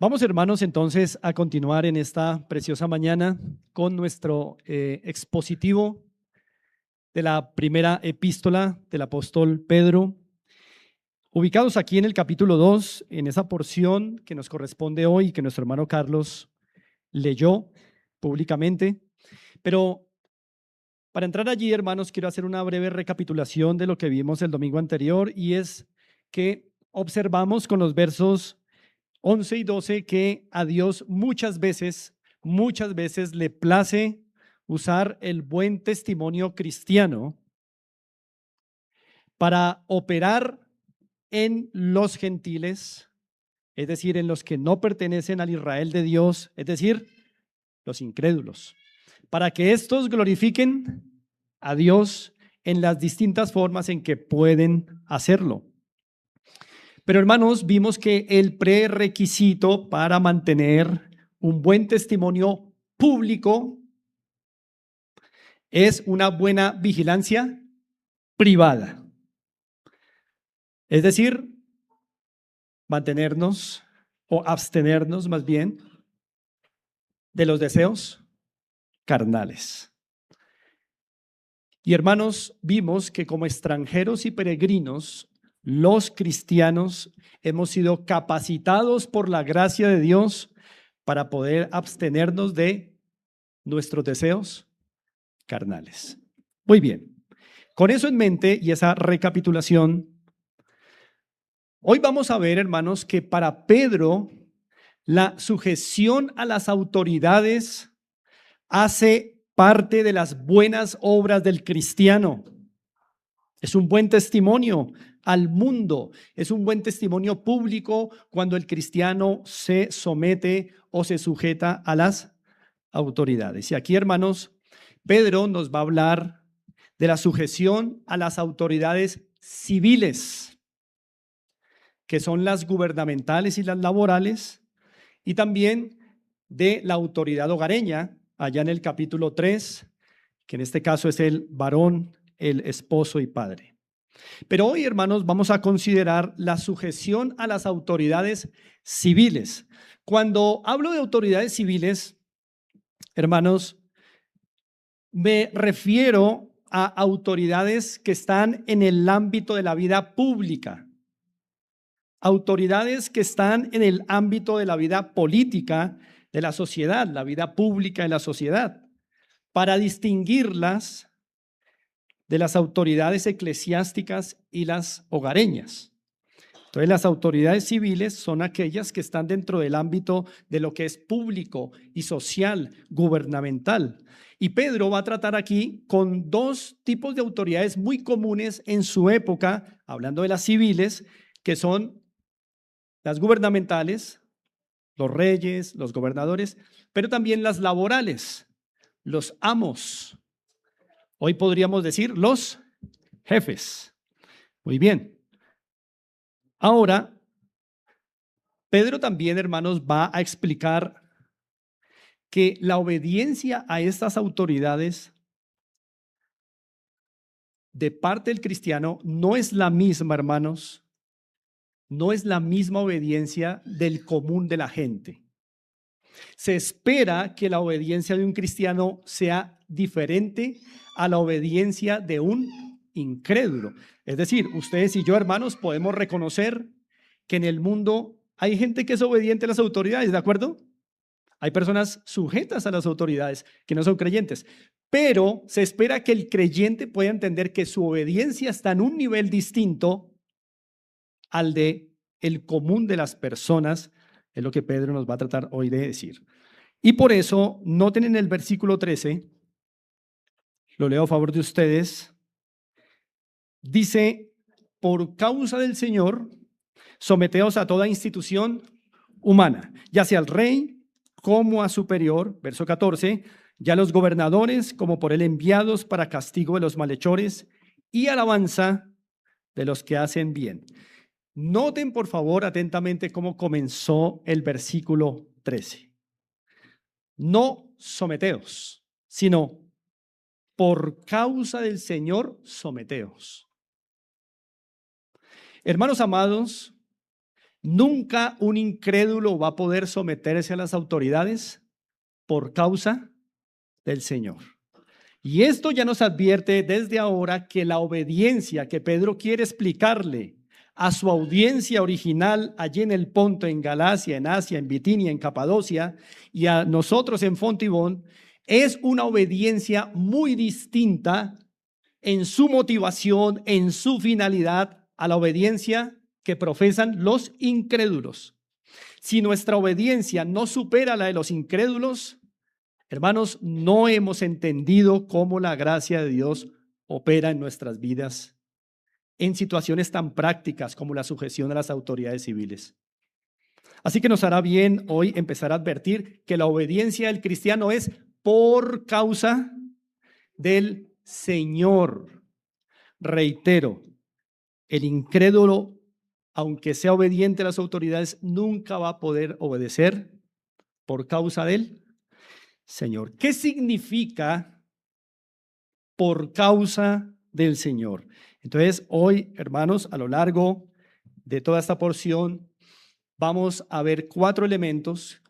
Vamos, hermanos, entonces a continuar en esta preciosa mañana con nuestro expositivo de la primera epístola del apóstol Pedro, ubicados aquí en el capítulo 2, en esa porción que nos corresponde hoy, que nuestro hermano Carlos leyó públicamente. Pero para entrar allí, hermanos, quiero hacer una breve recapitulación de lo que vimos el domingo anterior, y es que observamos con los versos 11 y 12 que a Dios muchas veces le place usar el buen testimonio cristiano para operar en los gentiles, es decir, en los que no pertenecen al Israel de Dios, es decir, los incrédulos, para que éstos glorifiquen a Dios en las distintas formas en que pueden hacerlo. Pero, hermanos, vimos que el prerequisito para mantener un buen testimonio público es una buena vigilancia privada. Es decir, mantenernos o abstenernos más bien de los deseos carnales. Y, hermanos, vimos que como extranjeros y peregrinos, los cristianos hemos sido capacitados por la gracia de Dios para poder abstenernos de nuestros deseos carnales. Muy bien, con eso en mente y esa recapitulación, hoy vamos a ver, hermanos, que para Pedro la sujeción a las autoridades hace parte de las buenas obras del cristiano. Es un buen testimonio al mundo, es un buen testimonio público cuando el cristiano se somete o se sujeta a las autoridades. Y aquí, hermanos, Pedro nos va a hablar de la sujeción a las autoridades civiles, que son las gubernamentales y las laborales, y también de la autoridad hogareña, allá en el capítulo 3, que en este caso es el varón, el esposo y padre. Pero hoy, hermanos, vamos a considerar la sujeción a las autoridades civiles. Cuando hablo de autoridades civiles, hermanos, me refiero a autoridades que están en el ámbito de la vida pública, autoridades que están en el ámbito de la vida política de la sociedad, la vida pública de la sociedad, para distinguirlas de las autoridades eclesiásticas y las hogareñas. Entonces, las autoridades civiles son aquellas que están dentro del ámbito de lo que es público y social, gubernamental. Y Pedro va a tratar aquí con dos tipos de autoridades muy comunes en su época, hablando de las civiles, que son las gubernamentales, los reyes, los gobernadores, pero también las laborales, los amos. Hoy podríamos decir los jefes. Muy bien. Ahora, Pedro también, hermanos, va a explicar que la obediencia a estas autoridades de parte del cristiano no es la misma, hermanos, no es la misma obediencia del común de la gente. Se espera que la obediencia de un cristiano sea diferente a la obediencia de un incrédulo. Es decir, ustedes y yo, hermanos, podemos reconocer que en el mundo hay gente que es obediente a las autoridades, ¿de acuerdo? Hay personas sujetas a las autoridades que no son creyentes, pero se espera que el creyente pueda entender que su obediencia está en un nivel distinto al de el común de las personas, es lo que Pedro nos va a tratar hoy de decir. Y por eso, noten en el versículo 13, lo leo a favor de ustedes, dice: por causa del Señor, someteos a toda institución humana, ya sea al rey como a superior, verso 14, ya los gobernadores como por él enviados para castigo de los malhechores y alabanza de los que hacen bien. Noten, por favor, atentamente cómo comenzó el versículo 13. No someteos, sino por causa del Señor someteos. Hermanos amados, Nunca un incrédulo va a poder someterse a las autoridades por causa del Señor. Y esto ya nos advierte desde ahora que la obediencia que Pedro quiere explicarle a su audiencia original allí en el Ponto, en Galacia, en Asia, en Bitinia, en Capadocia y a nosotros en Fontibón, es una obediencia muy distinta en su motivación, en su finalidad, a la obediencia que profesan los incrédulos. Si nuestra obediencia no supera la de los incrédulos, hermanos, no hemos entendido cómo la gracia de Dios opera en nuestras vidas en situaciones tan prácticas como la sujeción a las autoridades civiles. Así que nos hará bien hoy empezar a advertir que la obediencia del cristiano es por causa del Señor. Reitero, el incrédulo, aunque sea obediente a las autoridades, nunca va a poder obedecer por causa del Señor. ¿Qué significa por causa del Señor? Entonces, hoy, hermanos, a lo largo de toda esta porción, vamos a ver 4 elementos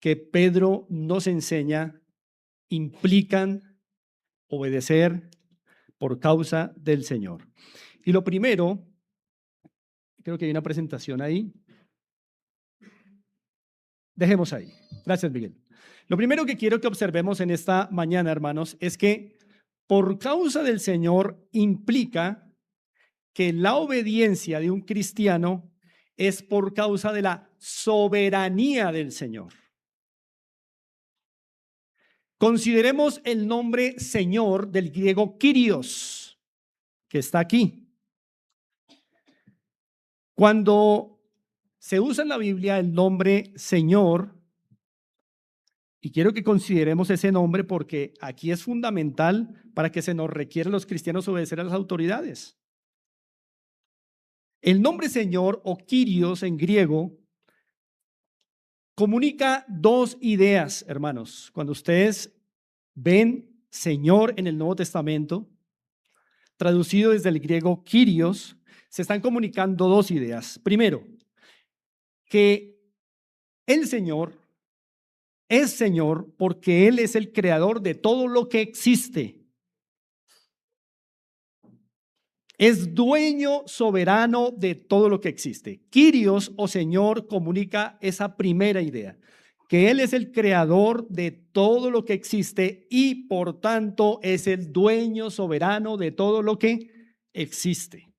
que Pedro nos enseña, implican obedecer por causa del Señor. Y lo primero, creo que hay una presentación ahí. Dejemos ahí. Gracias, Miguel. Lo primero que quiero que observemos en esta mañana, hermanos, es que por causa del Señor implica que la obediencia de un cristiano es por causa de la soberanía del Señor. Consideremos el nombre Señor del griego Kyrios, que está aquí. Cuando se usa en la Biblia el nombre Señor, y quiero que consideremos ese nombre porque aquí es fundamental para que se nos requiera a los cristianos obedecer a las autoridades. El nombre Señor o Kyrios en griego comunica 2 ideas, hermanos. Cuando ustedes ven Señor en el Nuevo Testamento, traducido desde el griego Kyrios, se están comunicando 2 ideas. Primero, que el Señor es Señor porque Él es el creador de todo lo que existe. Es dueño soberano de todo lo que existe. Kyrios o Señor comunica esa primera idea, que Él es el creador de todo lo que existe y por tanto es el dueño soberano de todo lo que existe.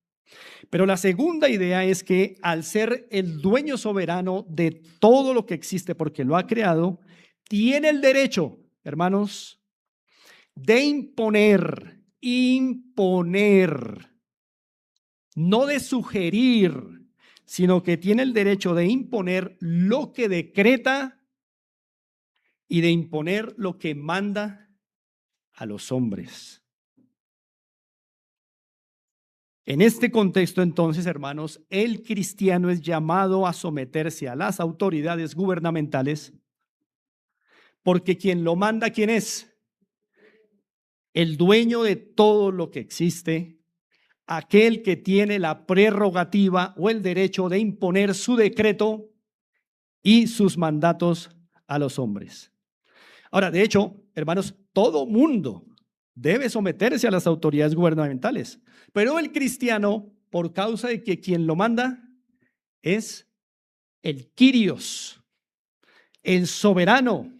Pero la segunda idea es que al ser el dueño soberano de todo lo que existe porque lo ha creado, tiene el derecho, hermanos, de imponer, no de sugerir, sino que tiene el derecho de imponer lo que decreta y de imponer lo que manda a los hombres. En este contexto, entonces, hermanos, el cristiano es llamado a someterse a las autoridades gubernamentales, porque quien lo manda, ¿quién es? El dueño de todo lo que existe, aquel que tiene la prerrogativa o el derecho de imponer su decreto y sus mandatos a los hombres. Ahora, de hecho, hermanos, todo mundo debe someterse a las autoridades gubernamentales, pero el cristiano, por causa de que quien lo manda es el Kyrios, el soberano,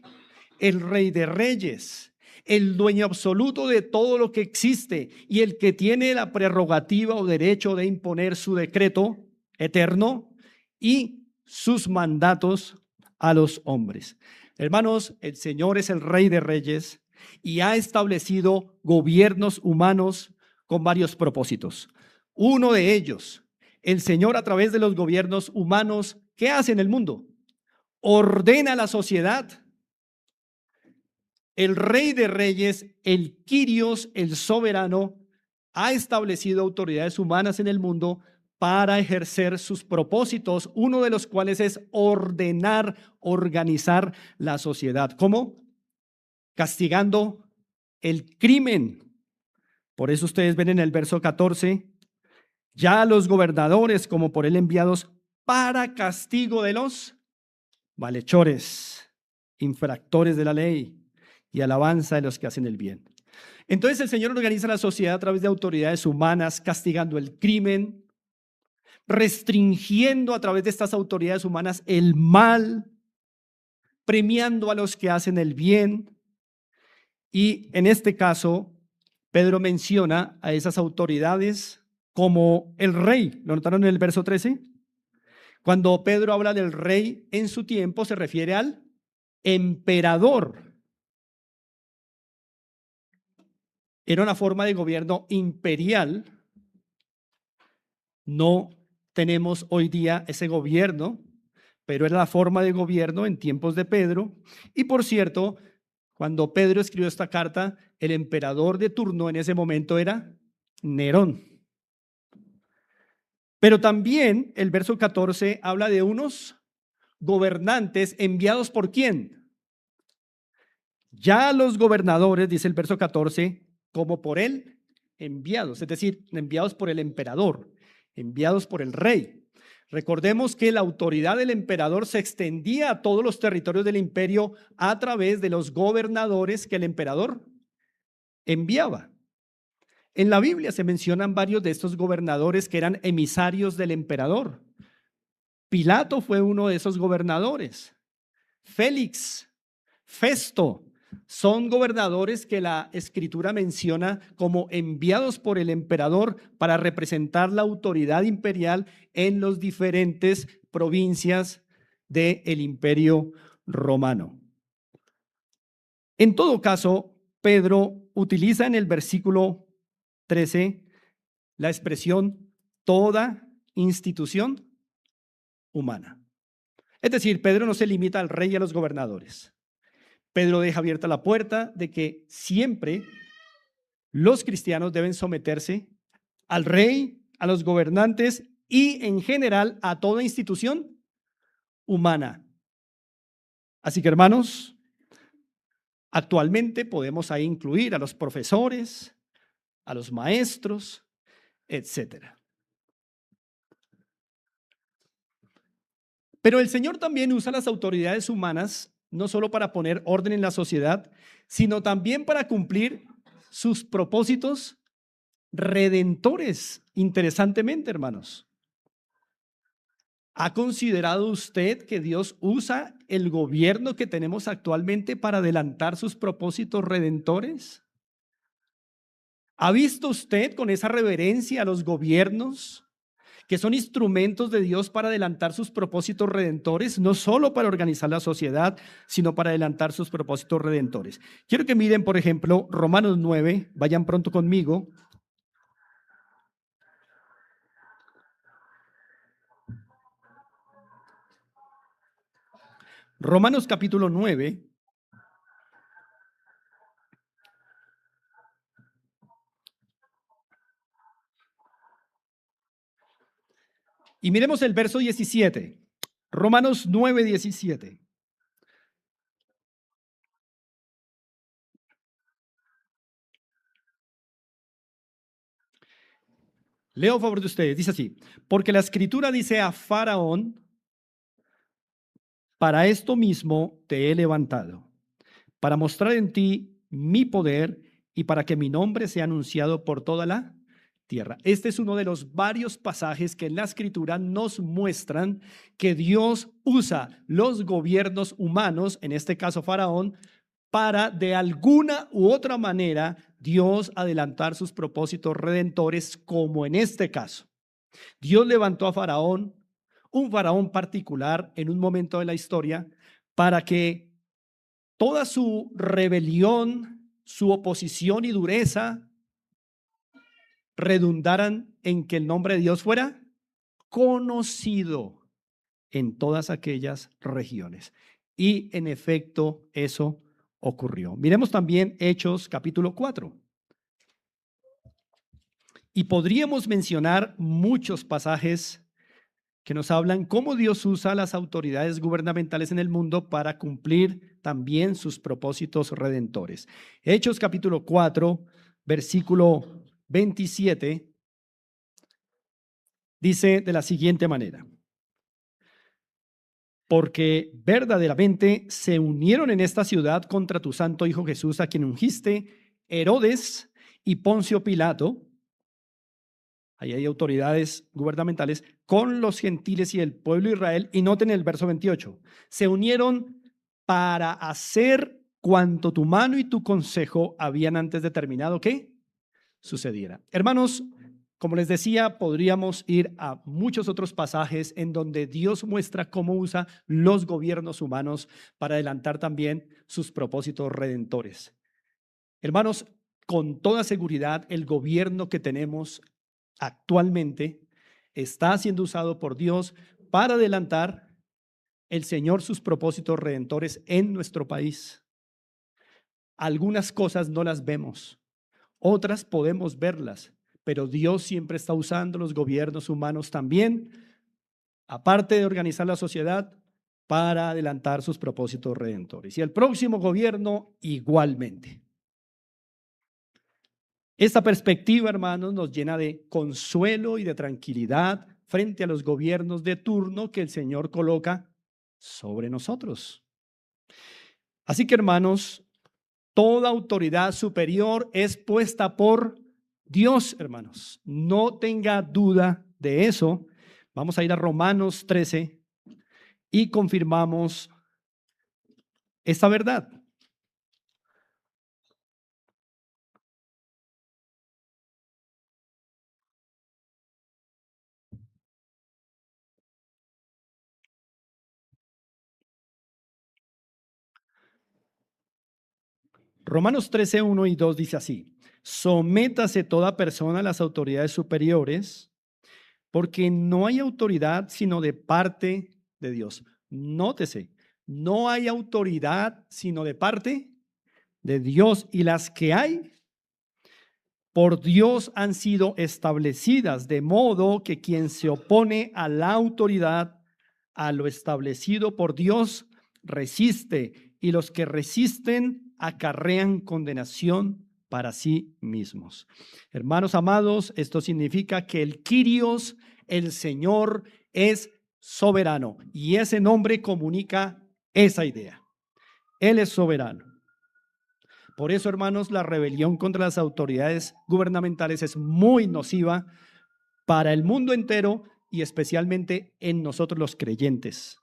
el rey de reyes, el dueño absoluto de todo lo que existe y el que tiene la prerrogativa o derecho de imponer su decreto eterno y sus mandatos a los hombres. Hermanos, el Señor es el rey de reyes y ha establecido gobiernos humanos con varios propósitos. Uno de ellos, el Señor a través de los gobiernos humanos, ¿qué hace en el mundo? Ordena la sociedad. El rey de reyes, el Kyrios, el soberano, ha establecido autoridades humanas en el mundo para ejercer sus propósitos, uno de los cuales es ordenar, organizar la sociedad. ¿Cómo? Castigando el crimen. Por eso ustedes ven en el verso 14, ya los gobernadores como por él enviados para castigo de los malhechores, infractores de la ley y alabanza de los que hacen el bien. Entonces el Señor organiza la sociedad a través de autoridades humanas, castigando el crimen, restringiendo a través de estas autoridades humanas el mal, premiando a los que hacen el bien. Y en este caso, Pedro menciona a esas autoridades como el rey. ¿Lo notaron en el verso 13? Cuando Pedro habla del rey en su tiempo, se refiere al emperador. Era una forma de gobierno imperial. No tenemos hoy día ese gobierno, pero era la forma de gobierno en tiempos de Pedro. Y por cierto, cuando Pedro escribió esta carta, el emperador de turno en ese momento era Nerón. Pero también el verso 14 habla de unos gobernantes enviados por ¿quién? Ya los gobernadores, dice el verso 14, como por él enviados, es decir, enviados por el emperador, enviados por el rey. Recordemos que la autoridad del emperador se extendía a todos los territorios del imperio a través de los gobernadores que el emperador enviaba. En la Biblia se mencionan varios de estos gobernadores que eran emisarios del emperador. Pilato fue uno de esos gobernadores. Félix, Festo, son gobernadores que la Escritura menciona como enviados por el emperador para representar la autoridad imperial en las diferentes provincias del Imperio Romano. En todo caso, Pedro utiliza en el versículo 13 la expresión toda institución humana. Es decir, Pedro no se limita al rey y a los gobernadores. Pedro deja abierta la puerta de que siempre los cristianos deben someterse al rey, a los gobernantes y en general a toda institución humana. Así que, hermanos, actualmente podemos ahí incluir a los profesores, a los maestros, etcétera. Pero el Señor también usa las autoridades humanas no solo para poner orden en la sociedad, sino también para cumplir sus propósitos redentores. Interesantemente, hermanos, ¿ha considerado usted que Dios usa el gobierno que tenemos actualmente para adelantar sus propósitos redentores? ¿Ha visto usted con esa reverencia a los gobiernos que son instrumentos de Dios para adelantar sus propósitos redentores, no solo para organizar la sociedad, sino para adelantar sus propósitos redentores? Quiero que miren, por ejemplo, Romanos 9, vayan pronto conmigo. Romanos capítulo 9. Y miremos el verso 17. Romanos 9, 17. Leo a favor de ustedes, dice así: porque la escritura dice a Faraón, para esto mismo te he levantado, para mostrar en ti mi poder y para que mi nombre sea anunciado por toda la tierra. Este es uno de los varios pasajes que en la escritura nos muestran que Dios usa los gobiernos humanos, en este caso Faraón, para de alguna u otra manera Dios adelantar sus propósitos redentores, como en este caso. Dios levantó a Faraón, un faraón particular en un momento de la historia, para que toda su rebelión, su oposición y dureza redundaran en que el nombre de Dios fuera conocido en todas aquellas regiones. Y en efecto, eso ocurrió. Miremos también Hechos capítulo 4. Y podríamos mencionar muchos pasajes que nos hablan cómo Dios usa las autoridades gubernamentales en el mundo para cumplir también sus propósitos redentores. Hechos capítulo 4, versículo 27, dice de la siguiente manera: porque verdaderamente se unieron en esta ciudad contra tu santo Hijo Jesús, a quien ungiste Herodes y Poncio Pilato. Ahí hay autoridades gubernamentales con los gentiles y el pueblo de Israel. Y noten el verso 28. Se unieron para hacer cuanto tu mano y tu consejo habían antes determinado que sucediera. Hermanos, como les decía, podríamos ir a muchos otros pasajes en donde Dios muestra cómo usa los gobiernos humanos para adelantar también sus propósitos redentores. Hermanos, con toda seguridad, el gobierno que tenemos actualmente está siendo usado por Dios para adelantar el Señor sus propósitos redentores en nuestro país. Algunas cosas no las vemos, otras podemos verlas, pero Dios siempre está usando los gobiernos humanos también, aparte de organizar la sociedad, para adelantar sus propósitos redentores. Y el próximo gobierno igualmente. Esta perspectiva, hermanos, nos llena de consuelo y de tranquilidad frente a los gobiernos de turno que el Señor coloca sobre nosotros. Así que, hermanos, toda autoridad superior es puesta por Dios, hermanos. No tenga duda de eso. Vamos a ir a Romanos 13 y confirmamos esta verdad. Romanos 13, 1 y 2 dice así: sométase toda persona a las autoridades superiores, porque no hay autoridad sino de parte de Dios. Nótese, no hay autoridad sino de parte de Dios, y las que hay por Dios han sido establecidas, de modo que quien se opone a la autoridad, a lo establecido por Dios, resiste, y los que resisten acarrean condenación para sí mismos. Hermanos amados, esto significa que el Kyrios, el Señor, es soberano, y ese nombre comunica esa idea. Él es soberano. Por eso, hermanos, la rebelión contra las autoridades gubernamentales es muy nociva para el mundo entero y especialmente en nosotros los creyentes,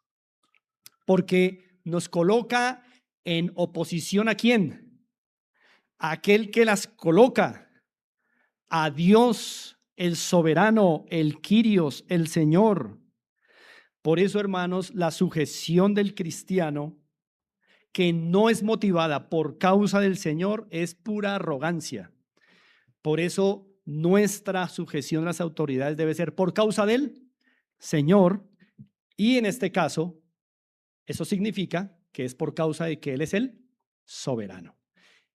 porque nos coloca en oposición ¿a quién? A aquel que las coloca, a Dios, el soberano, el Kyrios, el Señor. Por eso, hermanos, la sujeción del cristiano que no es motivada por causa del Señor es pura arrogancia. Por eso nuestra sujeción a las autoridades debe ser por causa del Señor, y en este caso eso significa que es por causa de que Él es el soberano.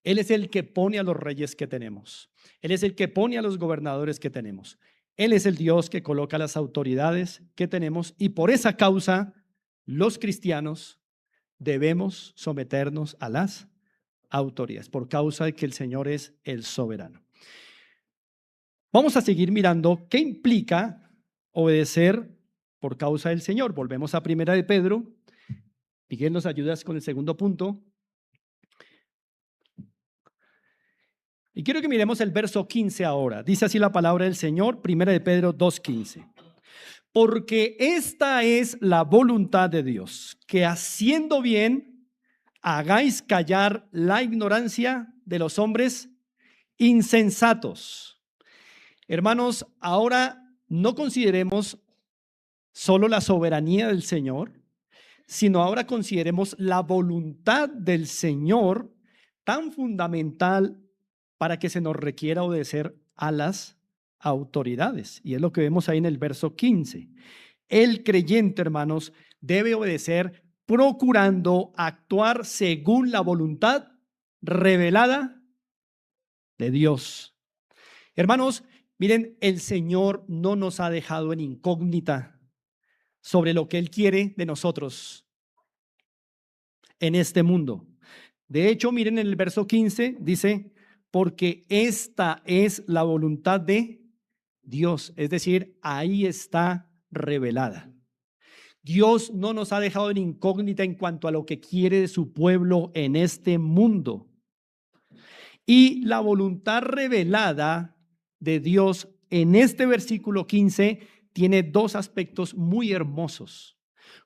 Él es el que pone a los reyes que tenemos. Él es el que pone a los gobernadores que tenemos. Él es el Dios que coloca las autoridades que tenemos, y por esa causa los cristianos debemos someternos a las autoridades, por causa de que el Señor es el soberano. Vamos a seguir mirando qué implica obedecer por causa del Señor. Volvemos a Primera de Pedro. Miguel, nos ayudas con el segundo punto. Y quiero que miremos el verso 15 ahora. Dice así la palabra del Señor, Primera de Pedro 2:15. Porque esta es la voluntad de Dios, que haciendo bien hagáis callar la ignorancia de los hombres insensatos. Hermanos, ahora no consideremos solo la soberanía del Señor, sino ahora consideremos la voluntad del Señor, tan fundamental para que se nos requiera obedecer a las autoridades. Y es lo que vemos ahí en el verso 15. El creyente, hermanos, debe obedecer procurando actuar según la voluntad revelada de Dios. Hermanos, miren, el Señor no nos ha dejado en incógnita sobre lo que Él quiere de nosotros en este mundo. De hecho, miren en el verso 15, dice, porque esta es la voluntad de Dios, es decir, ahí está revelada. Dios no nos ha dejado en incógnita en cuanto a lo que quiere de su pueblo en este mundo. Y la voluntad revelada de Dios en este versículo 15 tiene dos aspectos muy hermosos.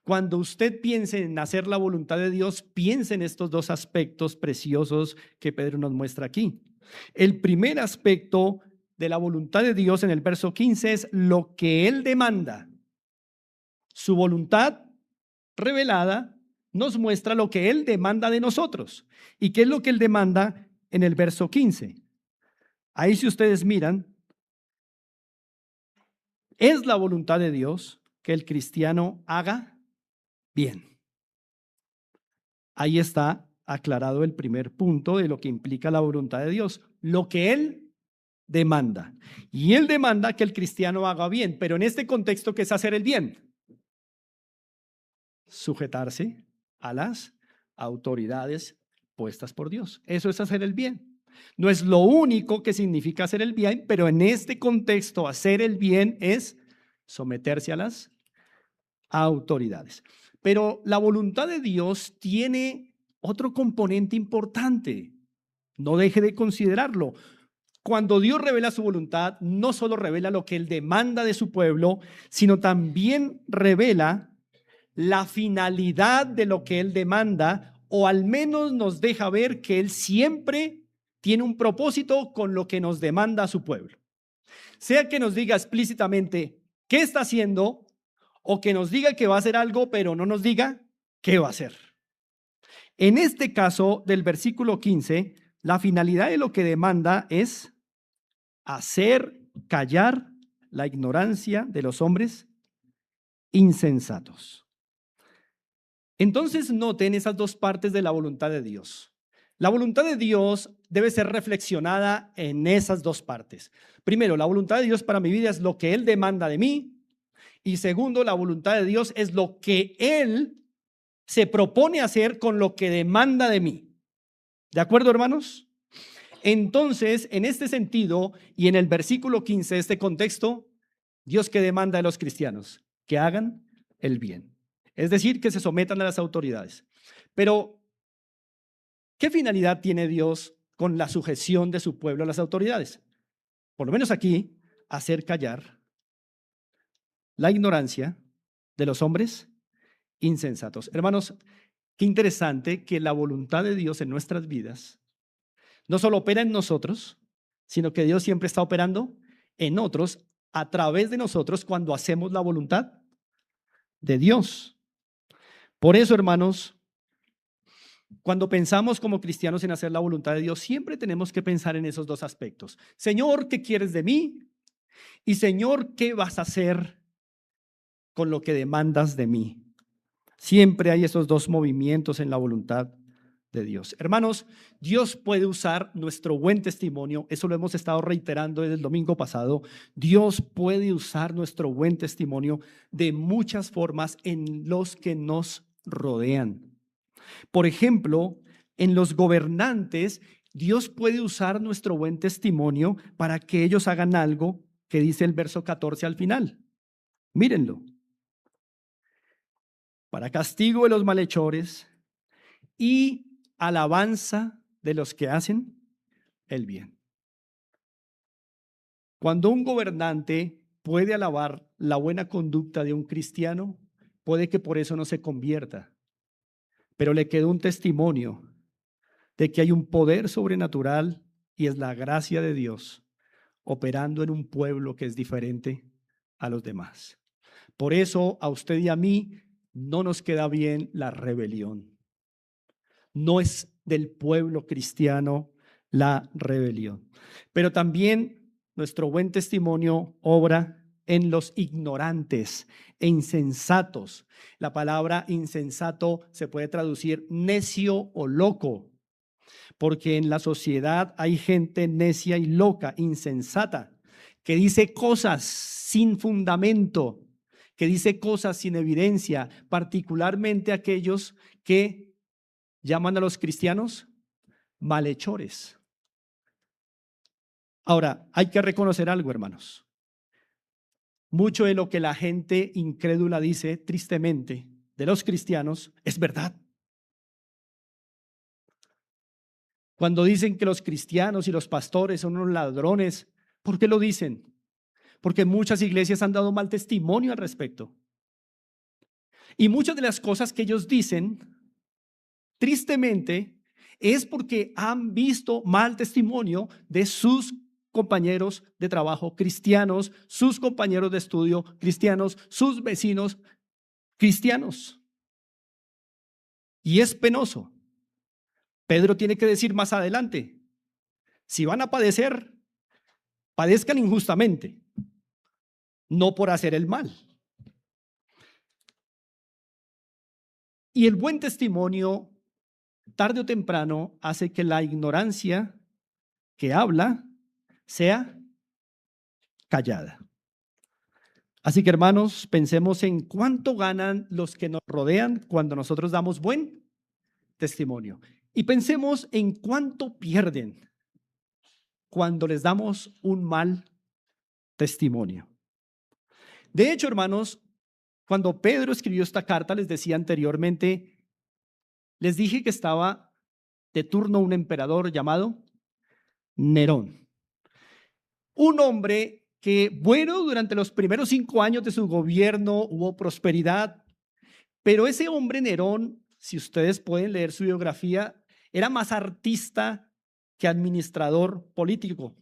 Cuando usted piense en hacer la voluntad de Dios, piense en estos dos aspectos preciosos que Pedro nos muestra aquí. El primer aspecto de la voluntad de Dios en el verso 15 es lo que Él demanda. Su voluntad revelada nos muestra lo que Él demanda de nosotros. ¿Y qué es lo que Él demanda en el verso 15? Ahí, si ustedes miran, es la voluntad de Dios que el cristiano haga bien. Ahí está aclarado el primer punto de lo que implica la voluntad de Dios, lo que Él demanda. Y Él demanda que el cristiano haga bien, pero en este contexto, ¿qué es hacer el bien? Sujetarse a las autoridades puestas por Dios. Eso es hacer el bien. No es lo único que significa hacer el bien, pero en este contexto hacer el bien es someterse a las autoridades. Pero la voluntad de Dios tiene otro componente importante. No deje de considerarlo. Cuando Dios revela su voluntad, no solo revela lo que Él demanda de su pueblo, sino también revela la finalidad de lo que Él demanda, o al menos nos deja ver que Él siempre tiene un propósito con lo que nos demanda a su pueblo. Sea que nos diga explícitamente qué está haciendo, o que nos diga que va a hacer algo, pero no nos diga qué va a hacer. En este caso del versículo 15, la finalidad de lo que demanda es hacer callar la ignorancia de los hombres insensatos. Entonces noten esas dos partes de la voluntad de Dios. La voluntad de Dios debe ser reflexionada en esas dos partes. Primero, la voluntad de Dios para mi vida es lo que Él demanda de mí. Y segundo, la voluntad de Dios es lo que Él se propone hacer con lo que demanda de mí. ¿De acuerdo, hermanos? Entonces, en este sentido y en el versículo 15 de este contexto, Dios que demanda de los cristianos que hagan el bien. Es decir, que se sometan a las autoridades. Pero, ¿qué finalidad tiene Dios con la sujeción de su pueblo a las autoridades? Por lo menos aquí, hacer callar la ignorancia de los hombres insensatos. Hermanos, qué interesante que la voluntad de Dios en nuestras vidas no solo opera en nosotros, sino que Dios siempre está operando en otros a través de nosotros cuando hacemos la voluntad de Dios. Por eso, hermanos, cuando pensamos como cristianos en hacer la voluntad de Dios, siempre tenemos que pensar en esos dos aspectos. Señor, ¿qué quieres de mí? Y Señor, ¿qué vas a hacer con lo que demandas de mí? Siempre hay esos dos movimientos en la voluntad de Dios. Hermanos, Dios puede usar nuestro buen testimonio, eso lo hemos estado reiterando desde el domingo pasado. Dios puede usar nuestro buen testimonio de muchas formas en los que nos rodean. Por ejemplo, en los gobernantes, Dios puede usar nuestro buen testimonio para que ellos hagan algo que dice el verso 14 al final. Mírenlo. Para castigo de los malhechores y alabanza de los que hacen el bien. Cuando un gobernante puede alabar la buena conducta de un cristiano, puede que por eso no se convierta, pero le quedó un testimonio de que hay un poder sobrenatural y es la gracia de Dios operando en un pueblo que es diferente a los demás. Por eso a usted y a mí no nos queda bien la rebelión. No es del pueblo cristiano la rebelión. Pero también nuestro buen testimonio obra en los ignorantes e insensatos. La palabra insensato se puede traducir necio o loco, porque en la sociedad hay gente necia y loca, insensata, que dice cosas sin fundamento, que dice cosas sin evidencia, particularmente aquellos que llaman a los cristianos malhechores. Ahora, hay que reconocer algo, hermanos. mucho de lo que la gente incrédula dice, tristemente, de los cristianos, es verdad. Cuando dicen que los cristianos y los pastores son unos ladrones, ¿por qué lo dicen? Porque muchas iglesias han dado mal testimonio al respecto. Y muchas de las cosas que ellos dicen, tristemente, es porque han visto mal testimonio de sus compañeros de trabajo cristianos, sus compañeros de estudio cristianos, sus vecinos cristianos. Y es penoso. Pedro tiene que decir más adelante, si van a padecer, padezcan injustamente, no por hacer el mal. Y el buen testimonio, tarde o temprano, hace que la ignorancia que habla sea callada. Así que, hermanos, pensemos en cuánto ganan los que nos rodean cuando nosotros damos buen testimonio. Y pensemos en cuánto pierden cuando les damos un mal testimonio. De hecho, hermanos, cuando Pedro escribió esta carta, les decía anteriormente, les dije que estaba de turno un emperador llamado Nerón. Un hombre que, bueno, durante los primeros 5 años de su gobierno hubo prosperidad, pero ese hombre Nerón, si ustedes pueden leer su biografía, era más artista que administrador político.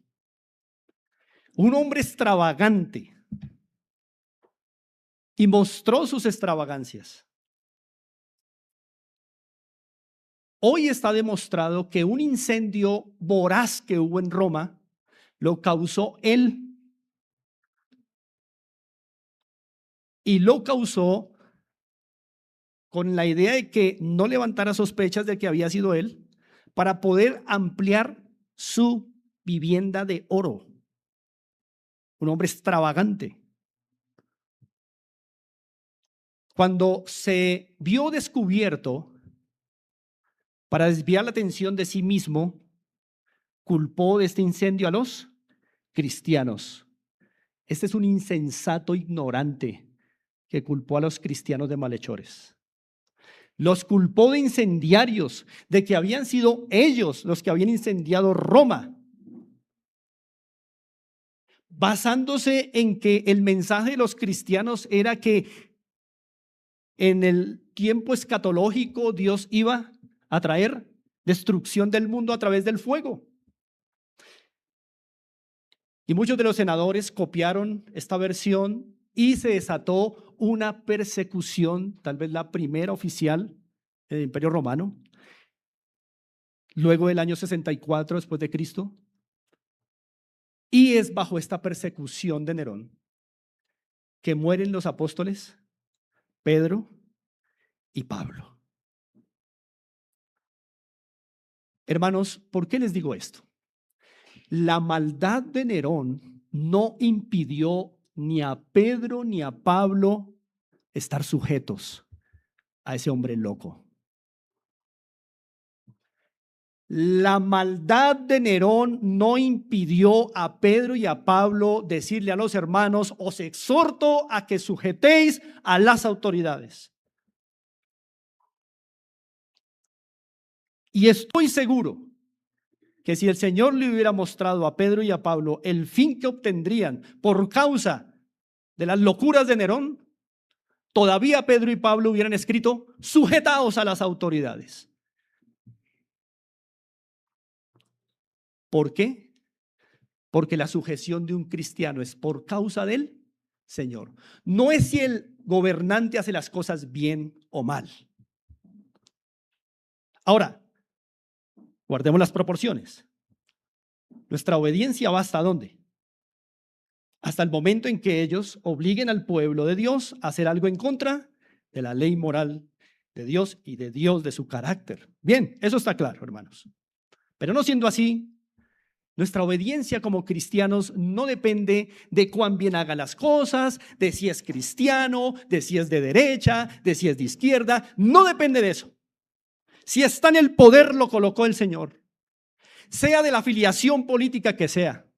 Un hombre extravagante y mostró sus extravagancias. Hoy está demostrado que un incendio voraz que hubo en Roma lo causó él. Y lo causó con la idea de que no levantara sospechas de que había sido él, para poder ampliar su vivienda de oro. Un hombre extravagante. Cuando se vio descubierto, para desviar la atención de sí mismo, culpó de este incendio a los cristianos. Este es un insensato ignorante que culpó a los cristianos de malhechores. Los culpó de incendiarios, de que habían sido ellos los que habían incendiado Roma, basándose en que el mensaje de los cristianos era que en el tiempo escatológico Dios iba a traer destrucción del mundo a través del fuego. Y muchos de los senadores copiaron esta versión y se desató una persecución, tal vez la primera oficial del Imperio Romano, luego del año 64 después de Cristo. Y es bajo esta persecución de Nerón que mueren los apóstoles Pedro y Pablo. Hermanos, ¿por qué les digo esto? La maldad de Nerón no impidió ni a Pedro ni a Pablo estar sujetos a ese hombre loco. La maldad de Nerón no impidió a Pedro y a Pablo decirle a los hermanos: os exhorto a que sujetéis a las autoridades. Y estoy seguro que si el Señor le hubiera mostrado a Pedro y a Pablo el fin que obtendrían por causa de las locuras de Nerón, todavía Pedro y Pablo hubieran escrito: sujetaos a las autoridades. ¿Por qué? Porque la sujeción de un cristiano es por causa del Señor. No es si el gobernante hace las cosas bien o mal. Ahora, guardemos las proporciones. Nuestra obediencia va ¿hasta dónde? Hasta el momento en que ellos obliguen al pueblo de Dios a hacer algo en contra de la ley moral de Dios y de Dios, de su carácter. Bien, eso está claro, hermanos. Pero no siendo así, nuestra obediencia como cristianos no depende de cuán bien haga las cosas, de si es cristiano, de si es de derecha, de si es de izquierda. No depende de eso. Si está en el poder, lo colocó el Señor. Sea de la afiliación política que sea.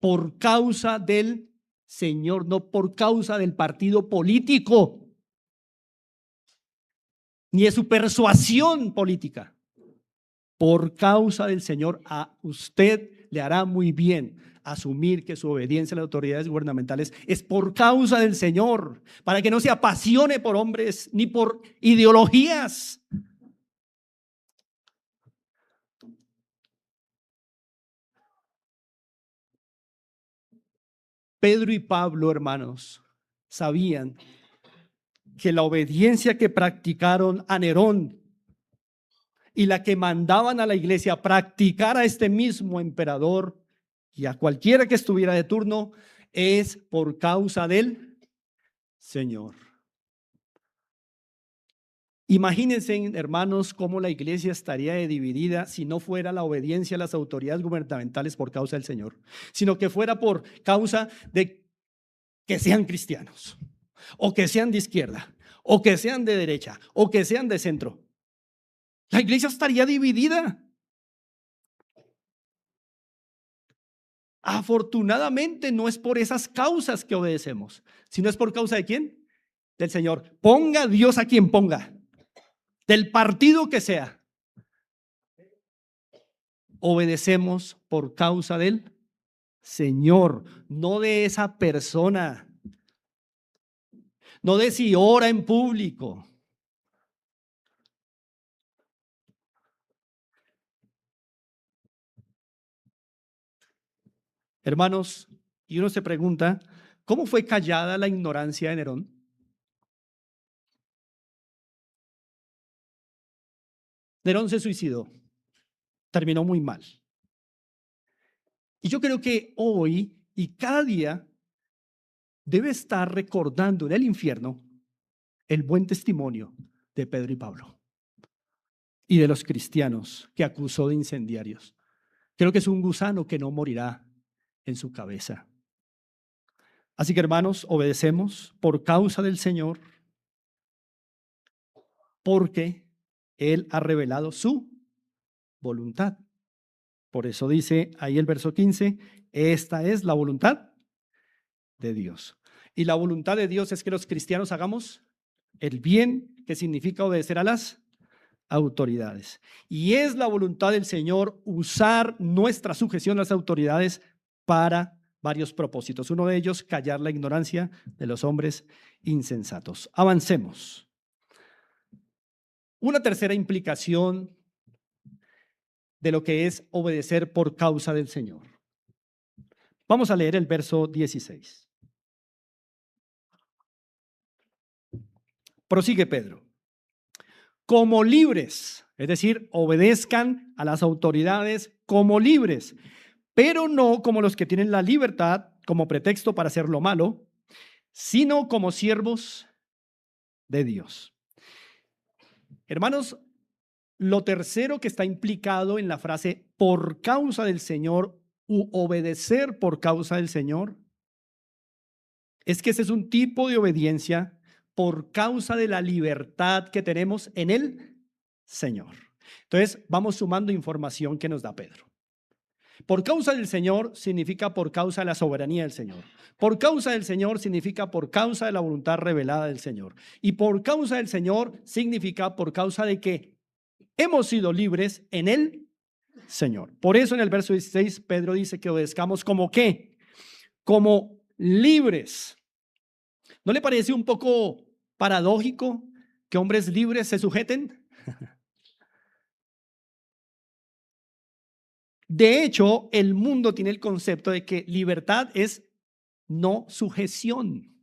por causa del Señor, no por causa del partido político, ni de su persuasión política. Por causa del Señor, a usted le hará muy bien asumir que su obediencia a las autoridades gubernamentales es por causa del Señor, para que no se apasione por hombres ni por ideologías. Pedro y Pablo, hermanos, sabían que la obediencia que practicaron a Nerón y la que mandaban a la iglesia practicar a este mismo emperador y a cualquiera que estuviera de turno es por causa del Señor. Imagínense, hermanos, cómo la iglesia estaría dividida si no fuera la obediencia a las autoridades gubernamentales por causa del Señor, sino que fuera por causa de que sean cristianos, o que sean de izquierda, o que sean de derecha, o que sean de centro. La iglesia estaría dividida. Afortunadamente no es por esas causas que obedecemos, sino es por causa de ¿quién? Del Señor. Ponga Dios a quien ponga, del partido que sea. Obedecemos por causa del Señor, no de esa persona, no de si ora en público. Hermanos, y uno se pregunta, ¿cómo fue callada la ignorancia de Nerón? Nerón se suicidó, terminó muy mal. Y yo creo que hoy y cada día debe estar recordando en el infierno el buen testimonio de Pedro y Pablo y de los cristianos que acusó de incendiarios. Creo que es un gusano que no morirá en su cabeza. Así que, hermanos, obedecemos por causa del Señor, porque Él ha revelado su voluntad. Por eso dice ahí el verso 15, esta es la voluntad de Dios. Y la voluntad de Dios es que los cristianos hagamos el bien, que significa obedecer a las autoridades. Y es la voluntad del Señor usar nuestra sujeción a las autoridades para varios propósitos. Uno de ellos, callar la ignorancia de los hombres insensatos. Avancemos. Una tercera implicación de lo que es obedecer por causa del Señor. Vamos a leer el verso 16. Prosigue Pedro. Como libres, es decir, obedezcan a las autoridades como libres, pero no como los que tienen la libertad como pretexto para hacer lo malo, sino como siervos de Dios. Hermanos, lo tercero que está implicado en la frase por causa del Señor u obedecer por causa del Señor es que ese es un tipo de obediencia por causa de la libertad que tenemos en el Señor. Entonces, vamos sumando información que nos da Pedro. Por causa del Señor significa por causa de la soberanía del Señor. Por causa del Señor significa por causa de la voluntad revelada del Señor. Y por causa del Señor significa por causa de que hemos sido libres en el Señor. Por eso en el verso 16 Pedro dice que obedezcamos como ¿qué? Como libres. ¿No le parece un poco paradójico que hombres libres se sujeten? De hecho, el mundo tiene el concepto de que libertad es no sujeción.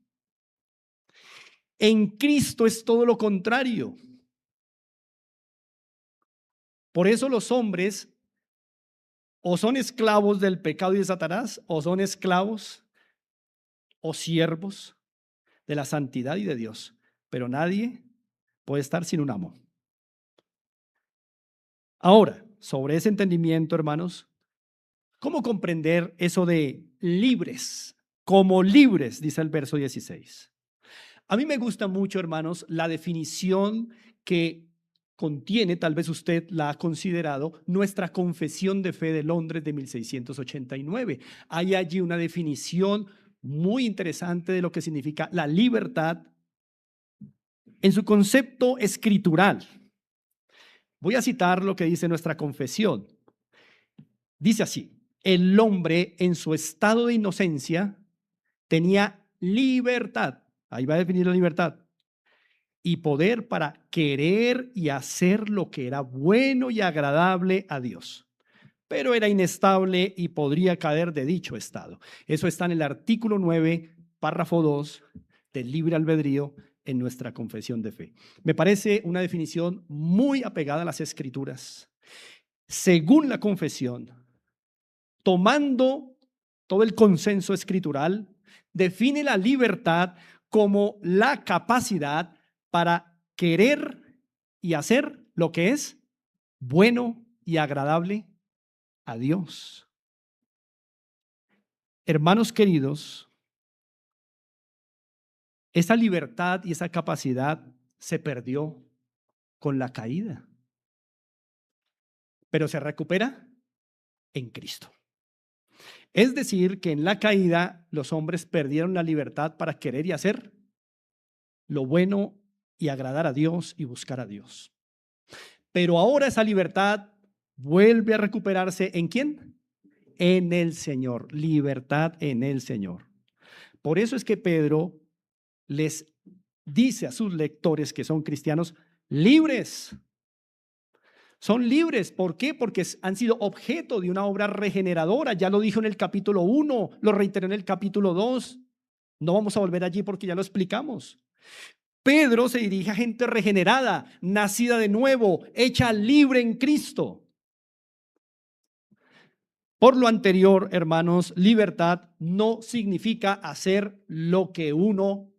En Cristo es todo lo contrario. Por eso los hombres o son esclavos del pecado y de Satanás, o son esclavos o siervos de la santidad y de Dios. Pero nadie puede estar sin un amo. Ahora, sobre ese entendimiento, hermanos, ¿cómo comprender eso de libres? Como libres, dice el verso 16. A mí me gusta mucho, hermanos, la definición que contiene, tal vez usted la ha considerado, nuestra Confesión de Fe de Londres de 1689. Hay allí una definición muy interesante de lo que significa la libertad en su concepto escritural. Voy a citar lo que dice nuestra confesión. Dice así: el hombre en su estado de inocencia tenía libertad, ahí va a definir la libertad, y poder para querer y hacer lo que era bueno y agradable a Dios, pero era inestable y podría caer de dicho estado. Eso está en el artículo 9, párrafo 2 del libre albedrío en nuestra confesión de fe. Me parece una definición muy apegada a las Escrituras. Según la confesión, tomando todo el consenso escritural, define la libertad como la capacidad para querer y hacer lo que es bueno y agradable a Dios. Hermanos queridos, esa libertad y esa capacidad se perdió con la caída, pero se recupera en Cristo. Es decir, que en la caída los hombres perdieron la libertad para querer y hacer lo bueno y agradar a Dios y buscar a Dios. Pero ahora esa libertad vuelve a recuperarse ¿en quién? En el Señor. Libertad en el Señor. Por eso es que Pedro les dice a sus lectores que son cristianos, libres. Son libres. ¿Por qué? Porque han sido objeto de una obra regeneradora. Ya lo dijo en el capítulo 1, lo reiteró en el capítulo 2. No vamos a volver allí porque ya lo explicamos. Pedro se dirige a gente regenerada, nacida de nuevo, hecha libre en Cristo. Por lo anterior, hermanos, libertad no significa hacer lo que uno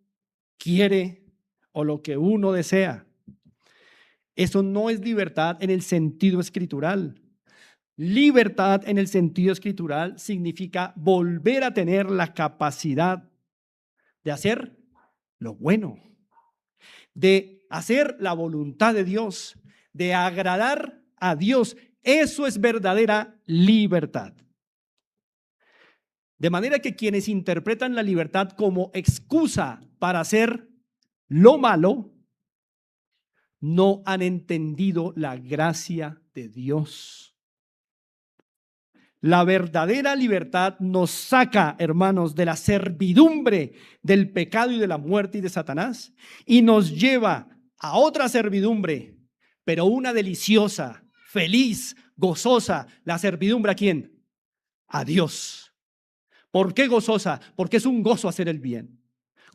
quiere o lo que uno desea. Eso no es libertad en el sentido escritural. Libertad en el sentido escritural significa volver a tener la capacidad de hacer lo bueno, de hacer la voluntad de Dios, de agradar a Dios. Eso es verdadera libertad. De manera que quienes interpretan la libertad como excusa para hacer lo malo, no han entendido la gracia de Dios. La verdadera libertad nos saca, hermanos, de la servidumbre del pecado y de la muerte y de Satanás y nos lleva a otra servidumbre, pero una deliciosa, feliz, gozosa. ¿La servidumbre a quién? A Dios. ¿Por qué gozosa? Porque es un gozo hacer el bien.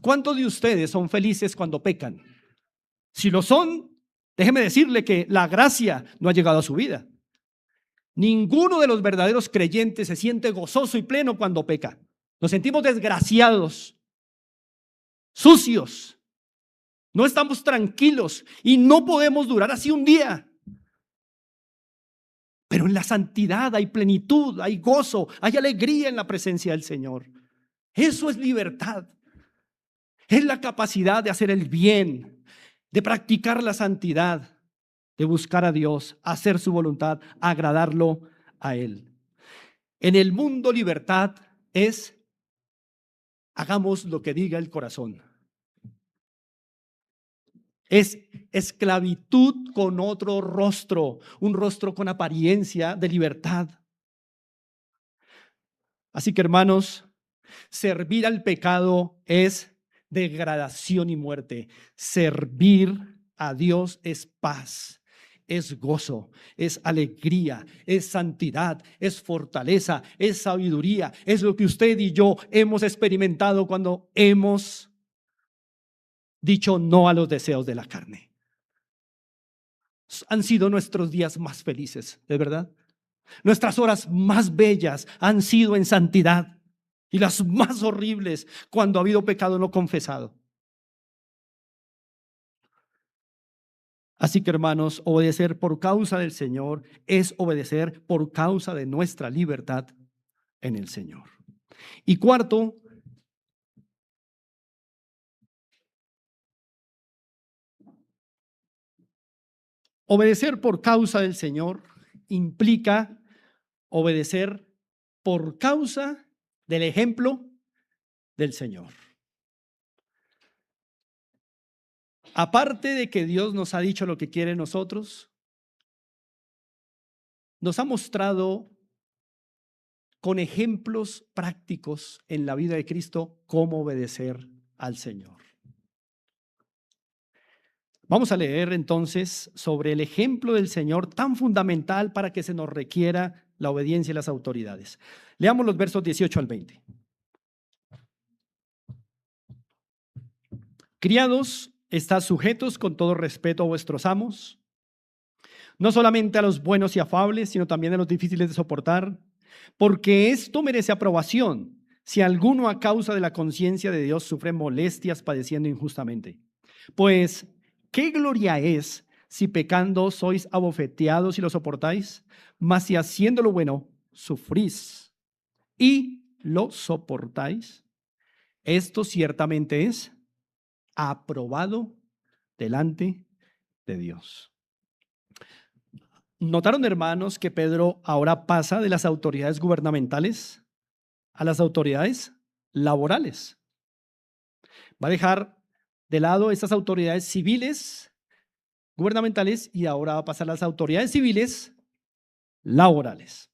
¿Cuántos de ustedes son felices cuando pecan? Si lo son, déjeme decirle que la gracia no ha llegado a su vida. Ninguno de los verdaderos creyentes se siente gozoso y pleno cuando peca. Nos sentimos desgraciados, sucios. No estamos tranquilos y no podemos durar así un día. Pero en la santidad hay plenitud, hay gozo, hay alegría en la presencia del Señor. Eso es libertad. Es la capacidad de hacer el bien, de practicar la santidad, de buscar a Dios, hacer su voluntad, agradarlo a Él. En el mundo, libertad es hagamos lo que diga el corazón. Es esclavitud con otro rostro, un rostro con apariencia de libertad. Así que, hermanos, servir al pecado es degradación y muerte. Servir a Dios es paz, es gozo, es alegría, es santidad, es fortaleza, es sabiduría. Es lo que usted y yo hemos experimentado cuando hemos dicho no a los deseos de la carne. Han sido nuestros días más felices, ¿de verdad? Nuestras horas más bellas han sido en santidad y las más horribles cuando ha habido pecado no confesado. Así que, hermanos, obedecer por causa del Señor es obedecer por causa de nuestra libertad en el Señor. Y cuarto, Obedecer por causa del Señor implica obedecer por causa del ejemplo del Señor. Aparte de que Dios nos ha dicho lo que quiere de nosotros, nos ha mostrado con ejemplos prácticos en la vida de Cristo cómo obedecer al Señor. Vamos a leer entonces sobre el ejemplo del Señor tan fundamental para que se nos requiera la obediencia y las autoridades. Leamos los versos 18 al 20. Criados, estad sujetos con todo respeto a vuestros amos, no solamente a los buenos y afables, sino también a los difíciles de soportar, porque esto merece aprobación si alguno a causa de la conciencia de Dios sufre molestias padeciendo injustamente. Pues, ¿qué gloria es si pecando sois abofeteados y lo soportáis? Mas si haciendo lo bueno sufrís y lo soportáis, esto ciertamente es aprobado delante de Dios. ¿Notaron, hermanos, que Pedro ahora pasa de las autoridades gubernamentales a las autoridades laborales? Va a dejar de lado estas autoridades civiles, gubernamentales, y ahora va a pasar a las autoridades civiles laborales.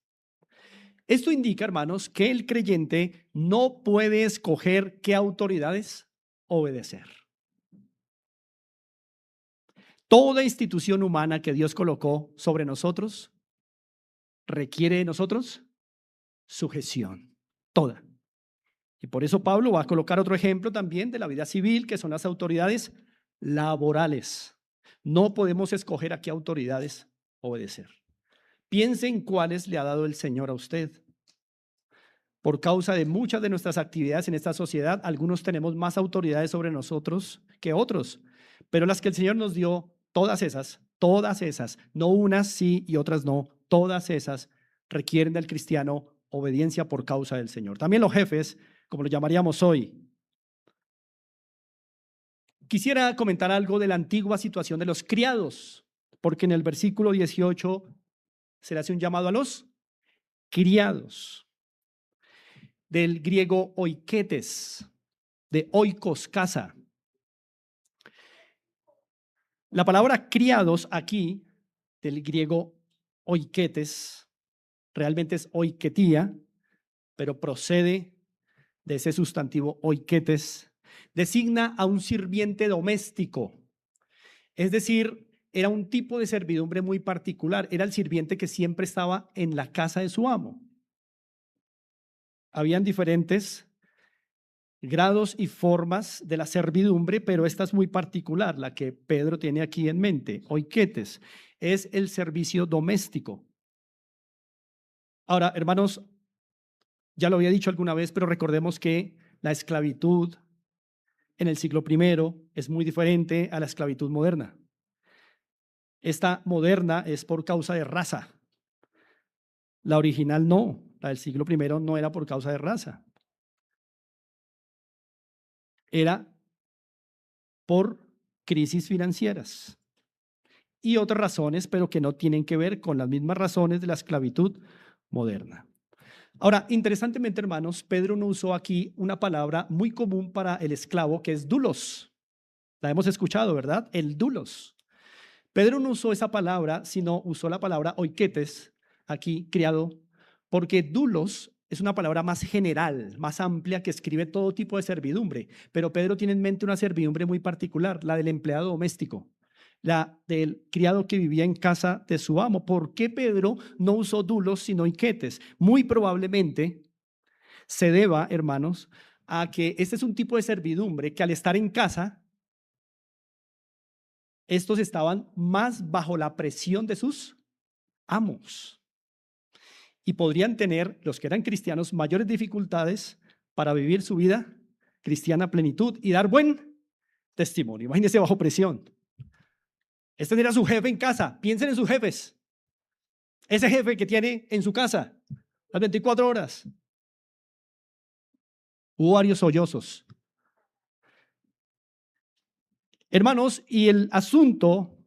Esto indica, hermanos, que el creyente no puede escoger qué autoridades obedecer. Toda institución humana que Dios colocó sobre nosotros requiere de nosotros sujeción, toda. Y por eso Pablo va a colocar otro ejemplo también de la vida civil, que son las autoridades laborales. No podemos escoger a qué autoridades obedecer. Piense en cuáles le ha dado el Señor a usted. Por causa de muchas de nuestras actividades en esta sociedad, algunos tenemos más autoridades sobre nosotros que otros, pero las que el Señor nos dio, todas esas, no unas sí y otras no, todas esas requieren del cristiano obediencia por causa del Señor. También los jefes, como lo llamaríamos hoy. Quisiera comentar algo de la antigua situación de los criados, porque en el versículo 18 se le hace un llamado a los criados, del griego oiketes, de oikos, casa. La palabra criados aquí, del griego oiketes, realmente es oiketía, pero procede de ese sustantivo oiketes, designa a un sirviente doméstico. Es decir, era un tipo de servidumbre muy particular, era el sirviente que siempre estaba en la casa de su amo. Habían diferentes grados y formas de la servidumbre, pero esta es muy particular, la que Pedro tiene aquí en mente. Oiketes es el servicio doméstico. Ahora, hermanos, ya lo había dicho alguna vez, pero recordemos que la esclavitud en el siglo I es muy diferente a la esclavitud moderna. Esta moderna es por causa de raza. La original no, la del siglo I no era por causa de raza. Era por crisis financieras y otras razones, pero que no tienen que ver con las mismas razones de la esclavitud moderna. Ahora, interesantemente, hermanos, Pedro no usó aquí una palabra muy común para el esclavo, que es doulos. La hemos escuchado, ¿verdad? El doulos. Pedro no usó esa palabra, sino usó la palabra oiketes, aquí, criado, porque doulos es una palabra más general, más amplia, que escribe todo tipo de servidumbre. Pero Pedro tiene en mente una servidumbre muy particular, la del empleado doméstico, la del criado que vivía en casa de su amo. ¿Por qué Pedro no usó doulos sino oiketes? Muy probablemente se deba, hermanos, a que este es un tipo de servidumbre que al estar en casa, estos estaban más bajo la presión de sus amos y podrían tener, los que eran cristianos, mayores dificultades para vivir su vida cristiana a plenitud y dar buen testimonio. Imagínense bajo presión. Este era su jefe en casa. Piensen en sus jefes. Ese jefe que tiene en su casa las 24 horas. Hubo varios sollozos. Hermanos, y el asunto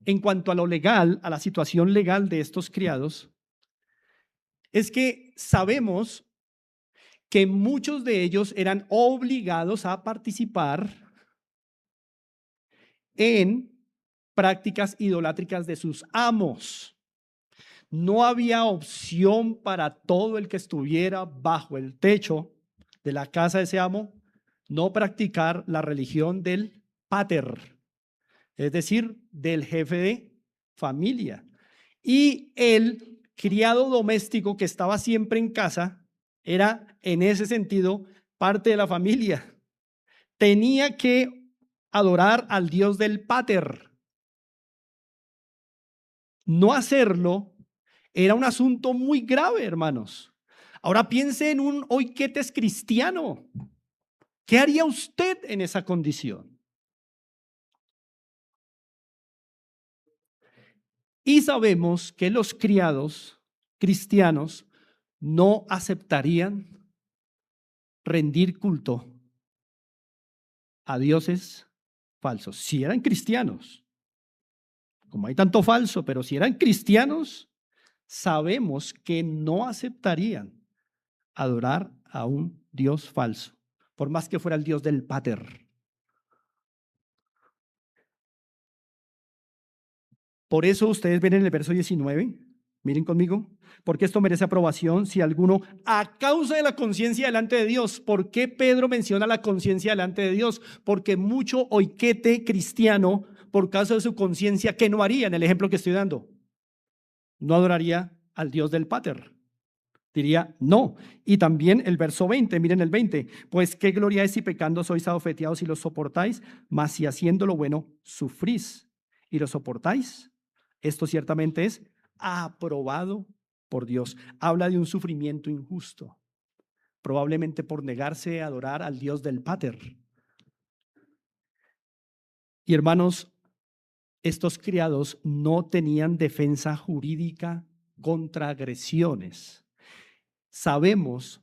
en cuanto a lo legal, a la situación legal de estos criados, es que sabemos que muchos de ellos eran obligados a participar en prácticas idolátricas de sus amos. No había opción para todo el que estuviera bajo el techo de la casa de ese amo no practicar la religión del pater, es decir, del jefe de familia. Y el criado doméstico que estaba siempre en casa era, en ese sentido, parte de la familia. Tenía que adorar al Dios del pater. No hacerlo era un asunto muy grave, hermanos. Ahora piense en un oiketes cristiano. ¿Qué haría usted en esa condición? Y sabemos que los criados cristianos no aceptarían rendir culto a dioses falsos. Si eran cristianos, como hay tanto falso, pero si eran cristianos, sabemos que no aceptarían adorar a un Dios falso, por más que fuera el Dios del pater. Por eso ustedes ven en el verso 19, miren conmigo, porque esto merece aprobación si alguno, a causa de la conciencia delante de Dios. ¿Por qué Pedro menciona la conciencia delante de Dios? Porque mucho oikete cristiano, por causa de su conciencia, ¿qué no haría en el ejemplo que estoy dando? No adoraría al Dios del pater. Diría no. Y también el verso 20, miren el 20, pues qué gloria es si pecando sois abofeteados y los soportáis, mas si haciendo lo bueno sufrís y lo soportáis, esto ciertamente es aprobado por Dios. Habla de un sufrimiento injusto, probablemente por negarse a adorar al Dios del pater. Y hermanos, estos criados no tenían defensa jurídica contra agresiones. Sabemos,